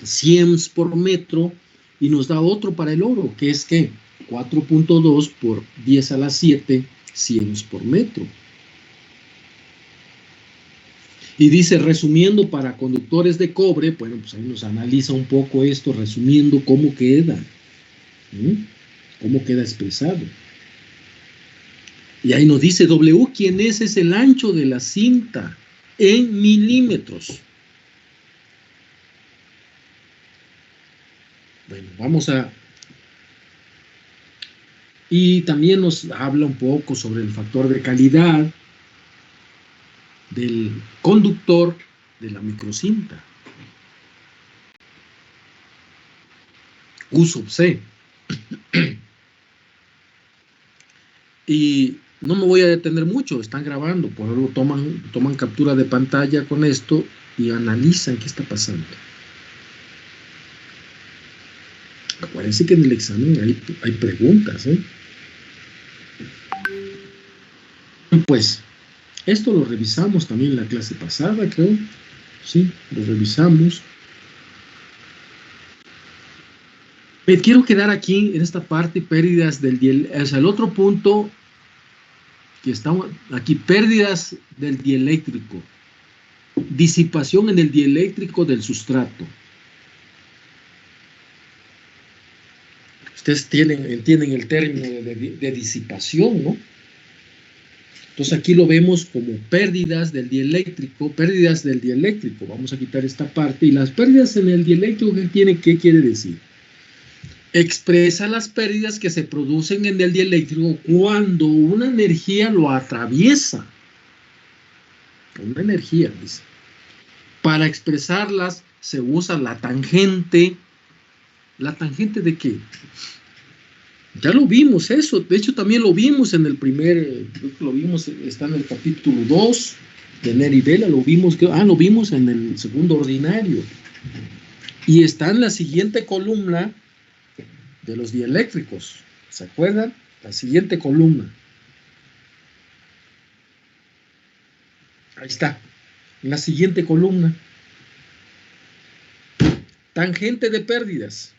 siems por metro, y nos da otro para el oro, que es que 4.2 por 10 a la 7 siems por metro. Y dice, resumiendo para conductores de cobre, bueno, pues ahí nos analiza un poco esto, resumiendo cómo queda, cómo queda expresado. Y ahí nos dice W, ¿quién es? Es el ancho de la cinta en milímetros. Bueno, vamos a... Y también nos habla un poco sobre el factor de calidad del conductor de la microcinta. U sub C. Y no me voy a detener mucho, están grabando, por eso toman captura de pantalla con esto y analizan qué está pasando. Acuérdense que en el examen hay preguntas, Pues, esto lo revisamos también en la clase pasada, creo. Sí, lo revisamos. Me quiero quedar aquí en esta parte, pérdidas del dieléctrico. O sea, el otro punto que está aquí, pérdidas del dieléctrico. Disipación en el dieléctrico del sustrato. Ustedes entienden el término de disipación, ¿no? Entonces aquí lo vemos como pérdidas del dieléctrico, Vamos a quitar esta parte. Y las pérdidas en el dieléctrico, ¿qué quiere decir? Expresa las pérdidas que se producen en el dieléctrico cuando una energía lo atraviesa. Una energía, dice. Para expresarlas se usa la tangente. ¿La tangente de qué? Ya lo vimos eso, de hecho también lo vimos en el está en el capítulo 2 de Neri Vela, lo vimos en el segundo ordinario. Y está en la siguiente columna de los dieléctricos, ¿se acuerdan? La siguiente columna. Ahí está, en la siguiente columna. Tangente de pérdidas.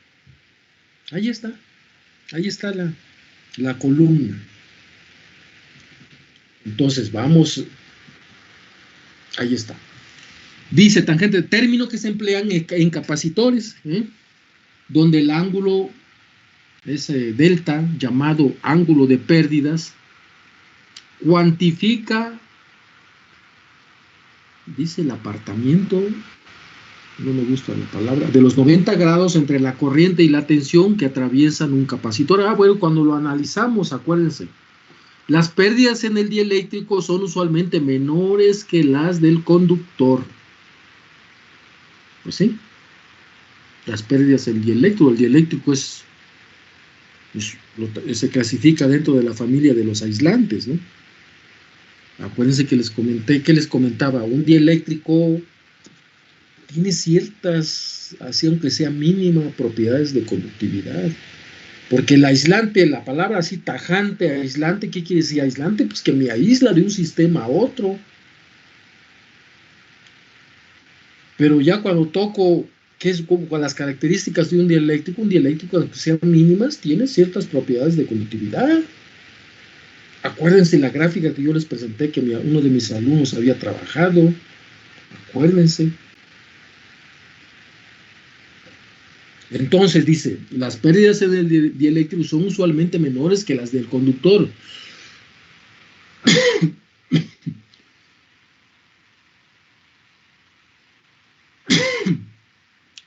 Ahí está la columna. Entonces vamos, ahí está. Dice tangente, término que se emplean en capacitores, donde el ángulo, ese delta, llamado ángulo de pérdidas, cuantifica dice el apartamiento, no me gusta la palabra, de los 90 grados entre la corriente y la tensión que atraviesan un capacitor. Bueno, cuando lo analizamos, acuérdense, las pérdidas en el dieléctrico son usualmente menores que las del conductor. Pues sí, las pérdidas en el dieléctrico se clasifica dentro de la familia de los aislantes, ¿no? Acuérdense que les comentaba, un dieléctrico tiene ciertas, así aunque sea mínima, propiedades de conductividad. Porque el aislante, la palabra así tajante, aislante, ¿qué quiere decir aislante? Pues que me aísla de un sistema a otro. Pero ya cuando toco, ¿qué es con las características de un dieléctrico, aunque sean mínimas, tiene ciertas propiedades de conductividad. Acuérdense la gráfica que yo les presenté, que uno de mis alumnos había trabajado. Acuérdense. Entonces dice, las pérdidas en el dieléctrico son usualmente menores que las del conductor.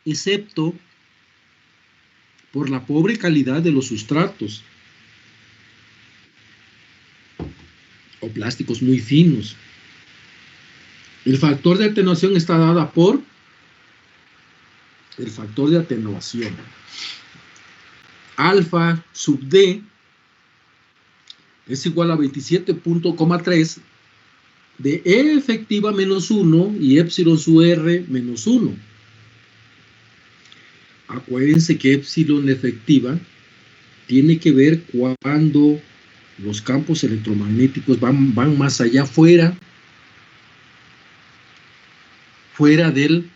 Excepto por la pobre calidad de los sustratos o plásticos muy finos. El factor de atenuación está dada por el factor de atenuación alfa sub D es igual a 27.3 de E efectiva menos 1 y epsilon sub R menos 1. Acuérdense que epsilon efectiva tiene que ver cuando los campos electromagnéticos van más allá, fuera del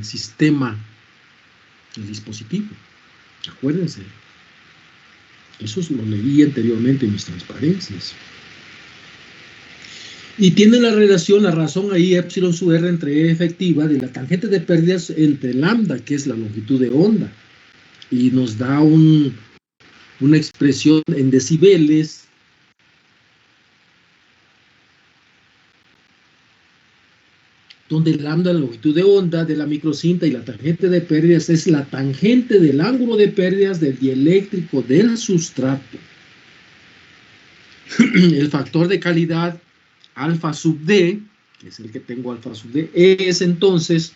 sistema del dispositivo. Acuérdense, eso lo leí anteriormente en mis transparencias. Y tiene la razón ahí, epsilon sub R entre E efectiva de la tangente de pérdidas entre lambda, que es la longitud de onda, y nos da una expresión en decibeles, donde lambda, la longitud de onda de la microcinta, y la tangente de pérdidas es la tangente del ángulo de pérdidas del dieléctrico del sustrato. El factor de calidad alfa sub D, que es el que tengo alfa sub D, es entonces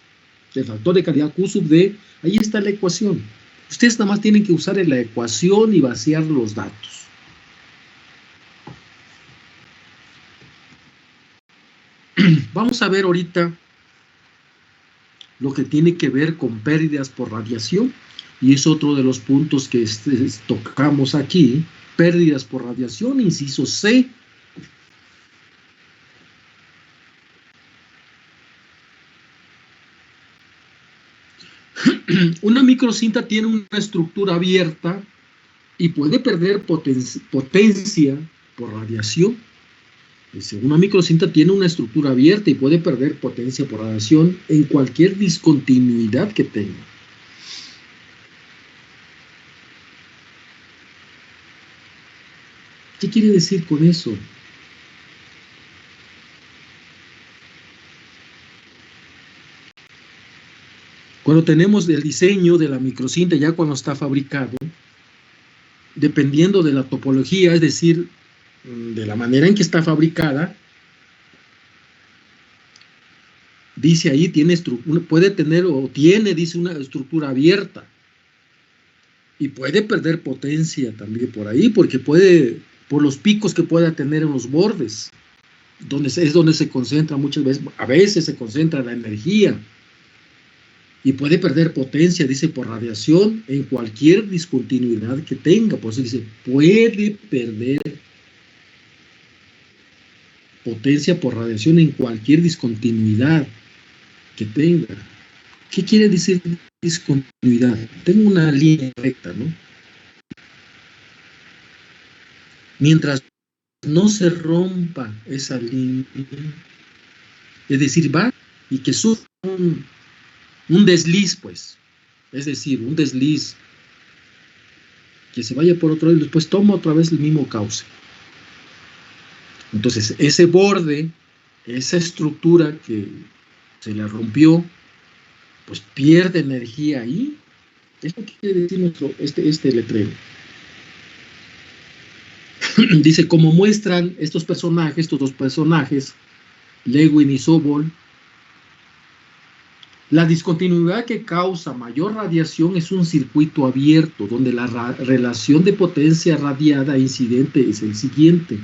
el factor de calidad Q sub D. Ahí está la ecuación. Ustedes nada más tienen que usar la ecuación y vaciar los datos. Vamos a ver ahorita lo que tiene que ver con pérdidas por radiación, y es otro de los puntos que tocamos aquí, pérdidas por radiación, inciso C. Una microcinta tiene una estructura abierta y puede perder potencia por radiación. Una microcinta tiene una estructura abierta y puede perder potencia por radiación en cualquier discontinuidad que tenga. ¿Qué quiere decir con eso? Cuando tenemos el diseño de la microcinta, ya cuando está fabricado, dependiendo de la topología, es decir, de la manera en que está fabricada, dice ahí, puede tener o tiene, dice, una estructura abierta, y puede perder potencia también por ahí, porque puede, por los picos que pueda tener en los bordes, es donde se concentra muchas veces, a veces se concentra la energía, y puede perder potencia, dice, por radiación en cualquier discontinuidad que tenga. Por eso dice, puede perder potencia por radiación en cualquier discontinuidad que tenga. ¿Qué quiere decir discontinuidad? Tengo una línea recta, ¿no? Mientras no se rompa esa línea, es decir, va y que sufra un desliz, pues, es decir, un desliz que se vaya por otro lado y después toma otra vez el mismo cauce. Entonces, ese borde esa estructura que se le rompió, pues pierde energía ahí. Es lo que quiere decir este letrero. Dice, como muestran estos dos personajes, Lewin y Sobol, la discontinuidad que causa mayor radiación es un circuito abierto, donde la relación de potencia radiada e incidente es el siguiente.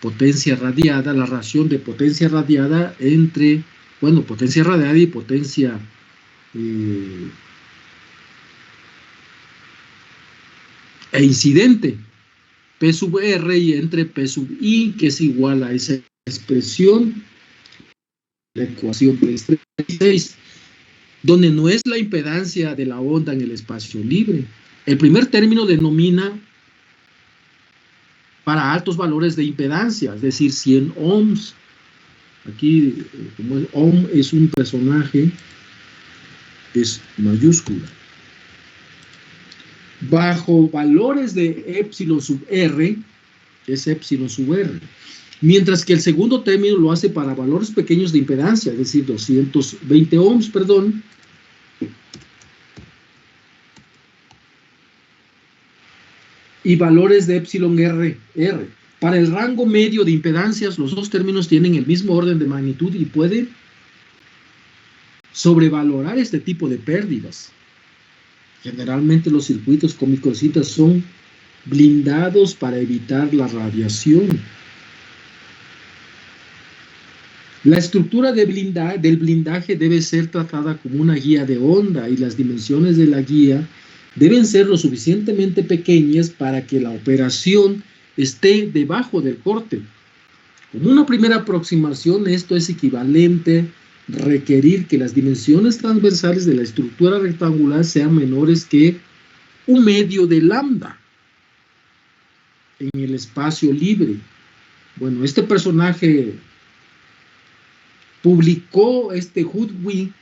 Potencia radiada, la relación de potencia radiada entre, bueno, potencia radiada y potencia e incidente, P sub R y entre P sub I, que es igual a esa expresión, la ecuación 336, donde no es la impedancia de la onda en el espacio libre. El primer término denomina para altos valores de impedancia, es decir, 100 ohms. Aquí, como el ohm es un personaje, es mayúscula. Bajo valores de epsilon sub R, es epsilon sub R. Mientras que el segundo término lo hace para valores pequeños de impedancia, es decir, 220 ohms, perdón. Y valores de epsilon R. Para el rango medio de impedancias, los dos términos tienen el mismo orden de magnitud y pueden sobrevalorar este tipo de pérdidas. Generalmente los circuitos con microcintas son blindados para evitar la radiación. La estructura del blindaje debe ser tratada como una guía de onda y las dimensiones de la guía deben ser lo suficientemente pequeñas para que la operación esté debajo del corte. Como una primera aproximación, esto es equivalente a requerir que las dimensiones transversales de la estructura rectangular sean menores que 1/2 de lambda en el espacio libre. Bueno, este personaje Hudwig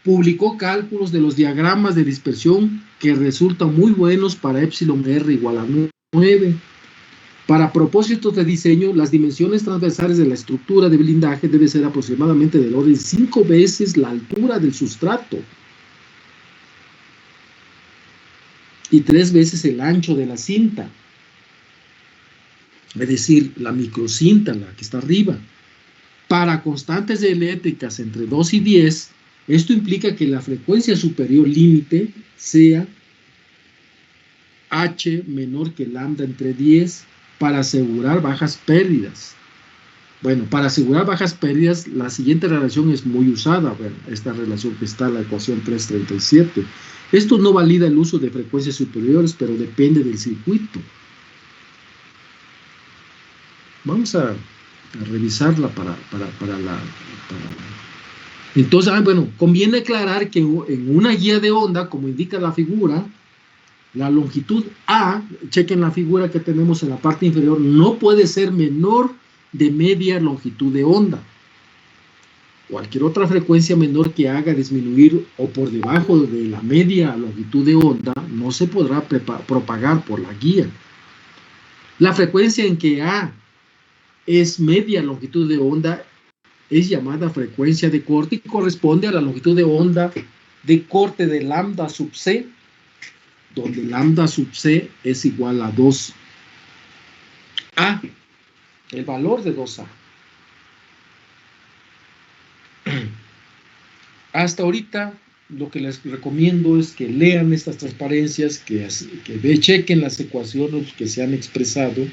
publicó cálculos de los diagramas de dispersión que resultan muy buenos para epsilon R igual a 9. Para propósitos de diseño, las dimensiones transversales de la estructura de blindaje deben ser aproximadamente del orden 5 veces la altura del sustrato y 3 veces el ancho de la cinta, es decir, la microcinta, la que está arriba. Para constantes eléctricas entre 2 y 10, esto implica que la frecuencia superior límite sea H menor que lambda entre 10 para asegurar bajas pérdidas. Bueno, para asegurar bajas pérdidas, la siguiente relación es muy usada. Bueno, esta relación que está en la ecuación 337. Esto no valida el uso de frecuencias superiores, pero depende del circuito. Vamos a revisarla Entonces, bueno, conviene aclarar que en una guía de onda, como indica la figura, la longitud A, chequen la figura que tenemos en la parte inferior, no puede ser menor de media longitud de onda. Cualquier otra frecuencia menor que haga disminuir o por debajo de la media longitud de onda no se podrá propagar por la guía. La frecuencia en que A es media longitud de onda es llamada frecuencia de corte y corresponde a la longitud de onda de corte de lambda sub C, donde lambda sub C es igual a 2A, el valor de 2A. Hasta ahorita lo que les recomiendo es que lean estas transparencias, que chequen las ecuaciones que se han expresado.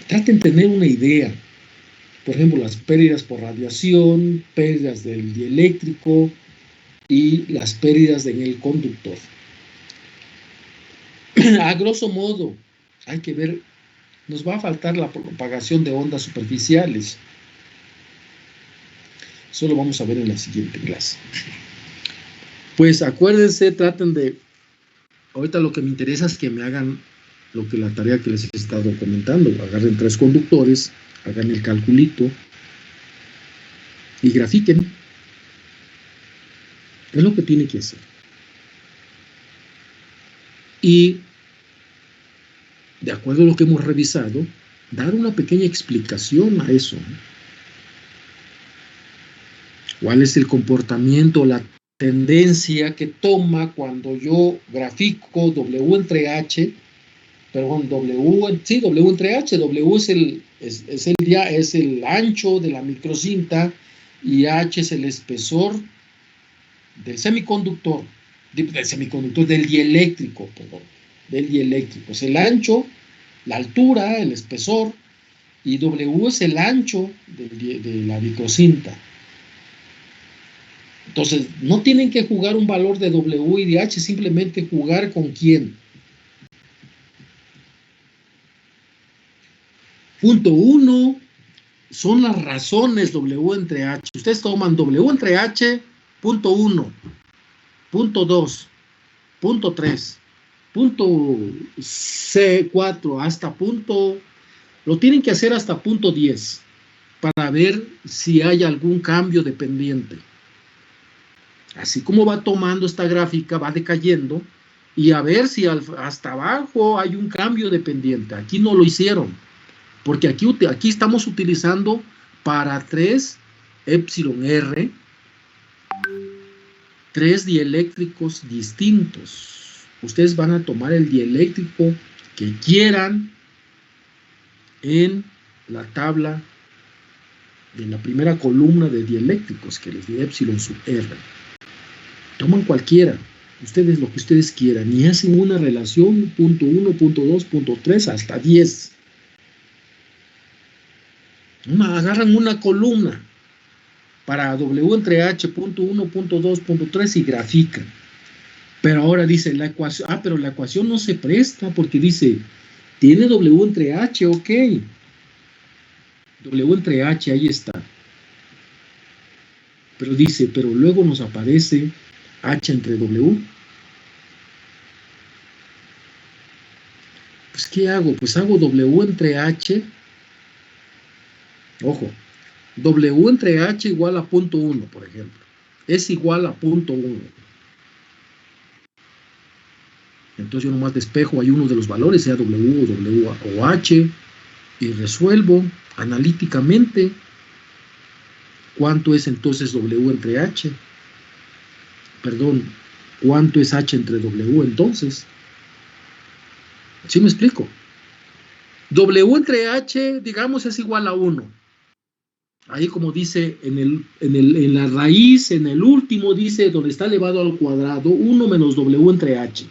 Traten de tener una idea. Por ejemplo, las pérdidas por radiación, pérdidas del dieléctrico y las pérdidas en el conductor. A grosso modo, hay que ver, nos va a faltar la propagación de ondas superficiales. Eso lo vamos a ver en la siguiente clase. Pues acuérdense, traten de, ahorita lo que me interesa es que me hagan la tarea que les he estado comentando. Agarren 3 conductores, hagan el calculito y grafiquen. Es lo que tiene que hacer. Y de acuerdo a lo que hemos revisado, dar una pequeña explicación a eso. ¿Cuál es el comportamiento, la tendencia que toma cuando yo grafico W entre H? Perdón, W entre H. W es el ancho de la microcinta y H es el espesor del semiconductor, del dieléctrico, perdón, del dieléctrico. Es el ancho, la altura, el espesor, y W es el ancho de la microcinta. Entonces, no tienen que jugar un valor de W y de H, simplemente jugar con quién. Punto 1 son las razones W entre H. Ustedes toman W entre H, punto 1, punto 2, punto 3, punto C4, hasta punto, lo tienen que hacer hasta punto 10 para ver si hay algún cambio dependiente. Así como va tomando esta gráfica, va decayendo, y a ver si hasta abajo hay un cambio dependiente. Aquí no lo hicieron, porque aquí estamos utilizando para 3 epsilon R, 3 dieléctricos distintos. Ustedes van a tomar el dieléctrico que quieran en la tabla de la primera columna de dieléctricos, que les di epsilon sub R. Toman cualquiera, ustedes lo que ustedes quieran, y hacen una relación punto 1, punto 2, punto 3, hasta 10. Agarran una columna para W entre H, punto 1, punto 2, punto 3 y grafican. Pero ahora dice la ecuación, pero la ecuación no se presta porque dice, tiene W entre H, ok. W entre H, ahí está. Pero dice, pero luego nos aparece H entre W. Pues, ¿qué hago? Pues hago W entre H. Ojo, W entre H igual a punto 1, por ejemplo. Es igual a punto 1. Entonces yo nomás despejo ahí uno de los valores, sea W, W o H, y resuelvo analíticamente cuánto es entonces W entre H. Perdón, ¿cuánto es H entre W entonces? ¿Sí me explico? W entre H, digamos, es igual a 1. Ahí como dice en la raíz, en el último, dice donde está elevado al cuadrado, 1 menos W entre H.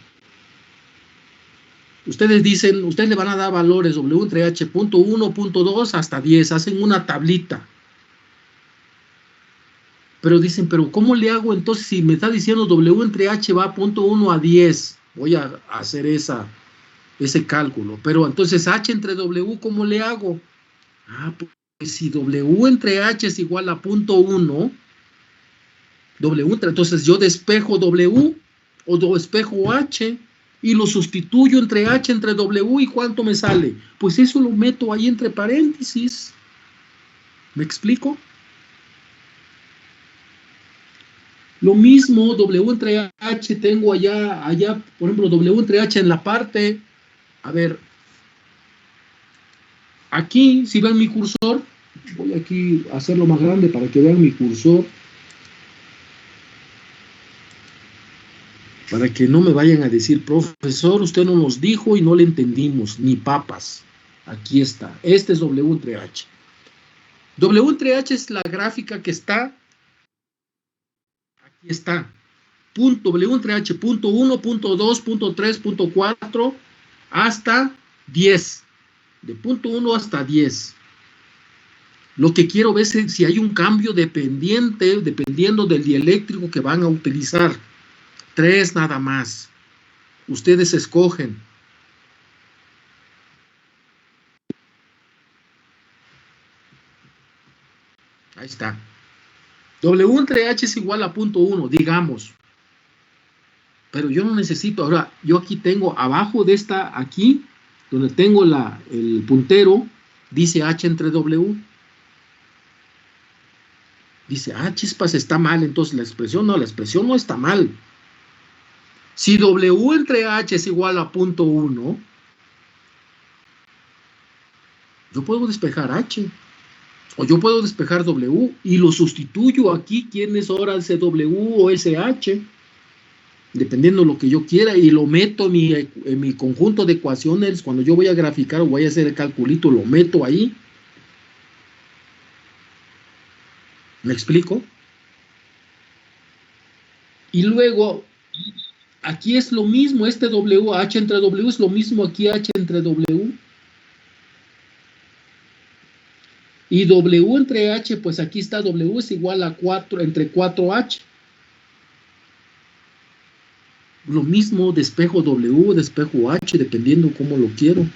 Ustedes dicen, ustedes le van a dar valores W entre H, punto 1, punto 2, hasta 10. Hacen una tablita. Pero dicen, pero ¿cómo le hago entonces si me está diciendo W entre H va punto 1 a 10? Voy a hacer ese cálculo. Pero entonces H entre W, ¿cómo le hago? Pues si W entre H es igual a punto 1, entonces yo despejo W o despejo H y lo sustituyo entre H entre W, ¿y cuánto me sale? Pues eso lo meto ahí entre paréntesis. ¿Me explico? Lo mismo, W entre H tengo allá, por ejemplo, W entre H en la parte, a ver, aquí, si ven mi cursor, voy aquí a hacerlo más grande para que vean mi cursor, para que no me vayan a decir, profesor, usted no nos dijo y no le entendimos, ni papas. Aquí está, este es W entre H. W entre H es la gráfica que está, aquí está, W entre H, punto 1, punto 2, punto 3, punto 4, hasta 10. De punto 1 hasta 10. Lo que quiero ver es si hay un cambio dependiendo del dieléctrico que van a utilizar. 3 nada más. Ustedes escogen. Ahí está. W entre H es igual a punto 1, digamos. Pero yo no necesito, ahora, yo aquí tengo, abajo de esta, aquí, donde tengo el puntero, dice H entre W. Dice, chispas, está mal, entonces la expresión no está mal. Si W entre H es igual a punto 1, Yo puedo despejar H, o yo puedo despejar W, y lo sustituyo aquí, quién es ahora ese W o ese H, dependiendo de lo que yo quiera, y lo meto en mi conjunto de ecuaciones. Cuando yo voy a graficar o voy a hacer el calculito, lo meto ahí. ¿Me explico? Y luego, aquí es lo mismo, este W, H entre W es lo mismo aquí, H entre W. Y W entre H, pues aquí está, W es igual a 4 entre 4H. Lo mismo, despejo W, despejo H, dependiendo cómo lo quiero.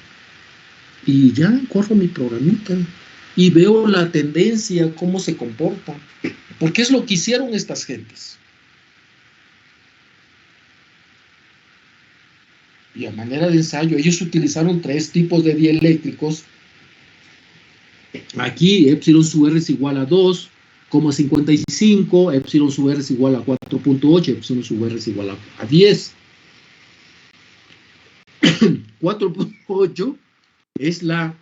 Y ya corro mi programita. Y veo la tendencia, cómo se comporta. Porque es lo que hicieron estas gentes. Y a manera de ensayo, ellos utilizaron 3 tipos de dieléctricos. Aquí, epsilon sub r es igual a 2,55, epsilon sub r es igual a 4.8, epsilon sub r es igual a 10. 4.8 es la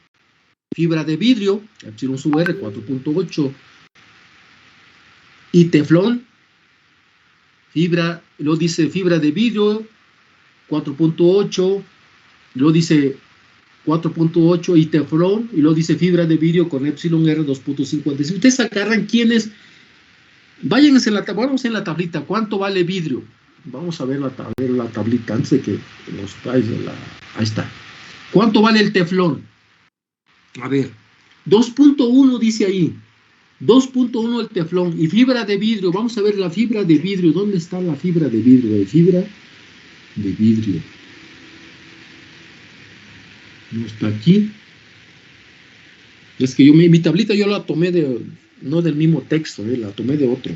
fibra de vidrio, epsilon sub r 4.8. Y teflón, lo dice fibra de vidrio 4.8, lo dice 4.8 y teflón, y lo dice fibra de vidrio con epsilon r 2.55. Si ustedes agarran quiénes, vamos en la tablita, ¿cuánto vale vidrio? Vamos a ver la tablita antes de que nos traiga ahí está. ¿Cuánto vale el teflón? A ver, 2.1 dice ahí, 2.1 el teflón. Y fibra de vidrio, vamos a ver la fibra de vidrio. ¿Dónde está la fibra de vidrio? Fibra de vidrio. No está aquí. Es que mi tablita yo la tomé no del mismo texto, la tomé de otro.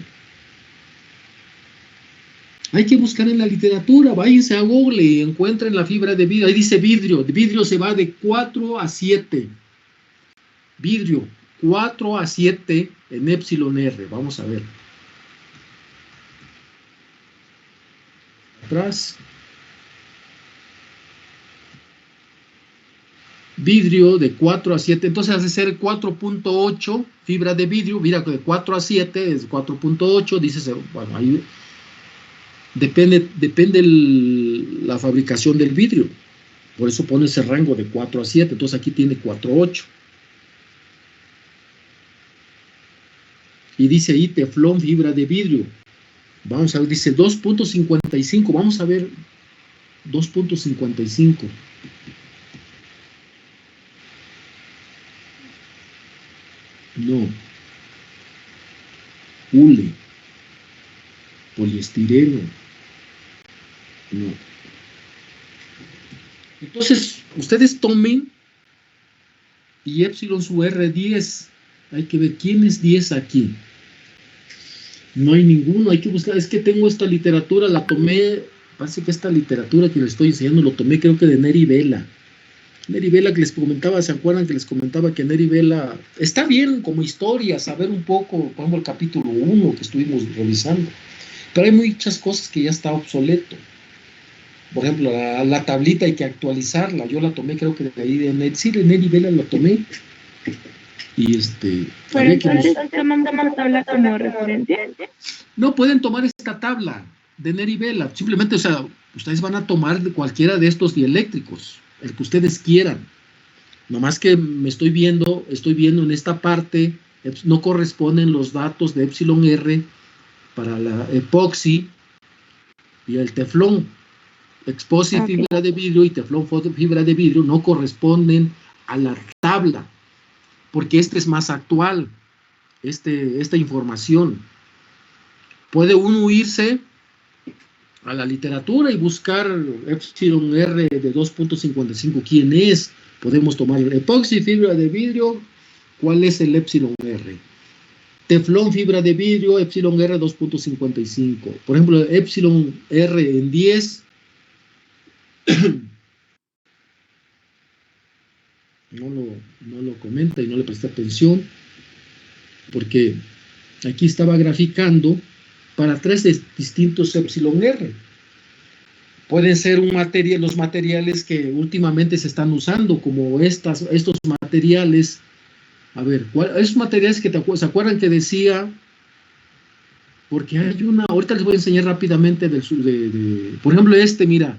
Hay que buscar en la literatura, váyanse a Google y encuentren la fibra de vidrio. Ahí dice vidrio. De vidrio se va de 4 a 7. Vidrio, 4 a 7 en epsilon r. Vamos a ver. Atrás. Vidrio de 4 a 7, entonces hace ser 4.8 fibra de vidrio. Mira, de 4 a 7 es 4.8, dice, bueno, ahí depende la fabricación del vidrio, por eso pone ese rango de 4 a 7, entonces aquí tiene 4.8. Y dice ahí teflón fibra de vidrio, vamos a ver, dice 2.55, vamos a ver 2.55. No. Hule. Poliestireno. No. Entonces, ustedes tomen y epsilon sub r 10. Hay que ver quién es 10 aquí. No hay ninguno, hay que buscar. Es que tengo esta literatura, la tomé, parece que esta literatura que les estoy enseñando, lo tomé creo que de Neri Vela. Neri Vela, que les comentaba, ¿se acuerdan que les comentaba que Neri Vela está bien como historia, saber un poco, por ejemplo, el capítulo 1 que estuvimos revisando, pero hay muchas cosas que ya está obsoleto. Por ejemplo, la tablita hay que actualizarla, yo la tomé creo que de ahí de Neri Vela la tomé, y Pero entonces tomamos la tabla como referencia. No pueden tomar esta tabla de Neri Vela, simplemente, o sea, ustedes van a tomar de cualquiera de estos dieléctricos, el que ustedes quieran. Nomás que me estoy viendo en esta parte, no corresponden los datos de epsilon r para la epoxi y el teflón. Exposi fibra de vidrio y teflón fibra de vidrio no corresponden a la tabla, porque es más actual, esta información. Puede uno irse a la literatura y buscar epsilon r de 2.55, ¿quién es? Podemos tomar epoxi, fibra de vidrio, ¿cuál es el epsilon r? Teflón, fibra de vidrio, epsilon r 2.55. Por ejemplo, epsilon r en 10, no lo comenta y no le presta atención, porque aquí estaba graficando para 3 distintos epsilon r. pueden ser los materiales que últimamente se están usando, como estos materiales. A ver, esos materiales que se acuerdan que decía, porque hay ahorita les voy a enseñar rápidamente por ejemplo, mira,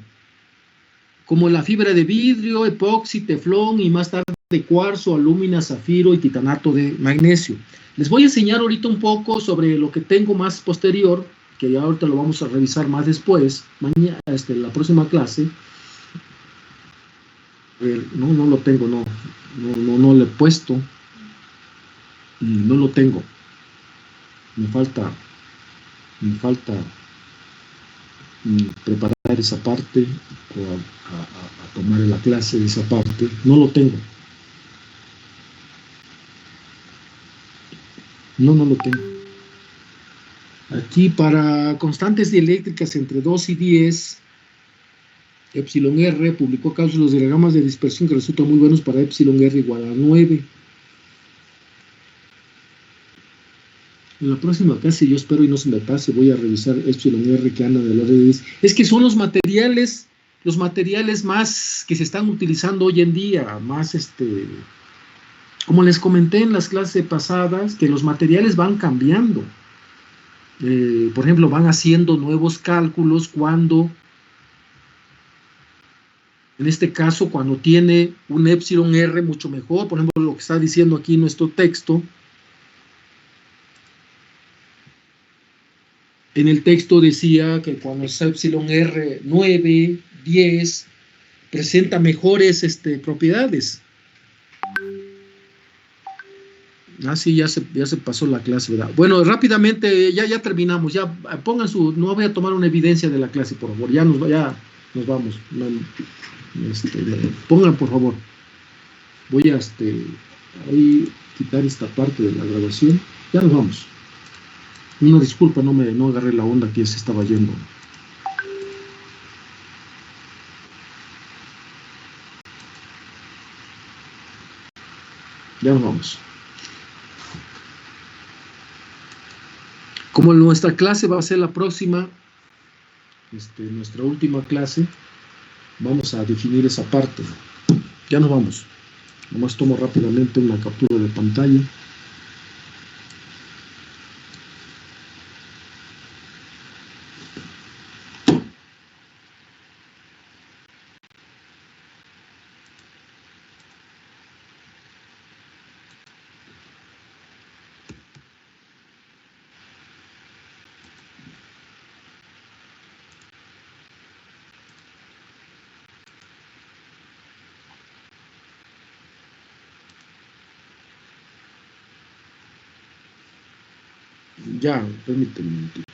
como la fibra de vidrio, epoxi, teflón y más tarde cuarzo, alúmina, zafiro y titanato de magnesio. Les voy a enseñar ahorita un poco sobre lo que tengo más posterior, que ya ahorita lo vamos a revisar más después, mañana, la próxima clase. No lo tengo, no lo he puesto, no lo tengo. Me falta preparar esa parte o a tomar la clase de esa parte. No lo tengo. No lo tengo. Aquí para constantes dieléctricas entre 2 y 10, epsilon R publicó cálculos de diagramas de dispersión que resultan muy buenos para epsilon R igual a 9. En la próxima clase, yo espero y no se me pase, voy a revisar epsilon R que anda del orden de 10. Es que son los materiales más que se están utilizando hoy en día, más como les comenté en las clases pasadas, que los materiales van cambiando. Por ejemplo, van haciendo nuevos cálculos cuando, en este caso, cuando tiene un epsilon R mucho mejor, por ejemplo, lo que está diciendo aquí nuestro texto. En el texto decía que cuando es epsilon R 9, 10, presenta mejores propiedades. Sí, ya se pasó la clase, ¿verdad? Bueno, rápidamente, ya terminamos, ya pongan no voy a tomar una evidencia de la clase, por favor, ya nos vamos. Pongan, por favor, voy a ahí quitar esta parte de la grabación, ya nos vamos. Una disculpa, no agarré la onda que se estaba yendo. Ya nos vamos. Como nuestra clase va a ser la próxima, nuestra última clase, vamos a definir esa parte. Ya nos vamos. Nomás tomo rápidamente una captura de pantalla. Ya, permíteme un momentito.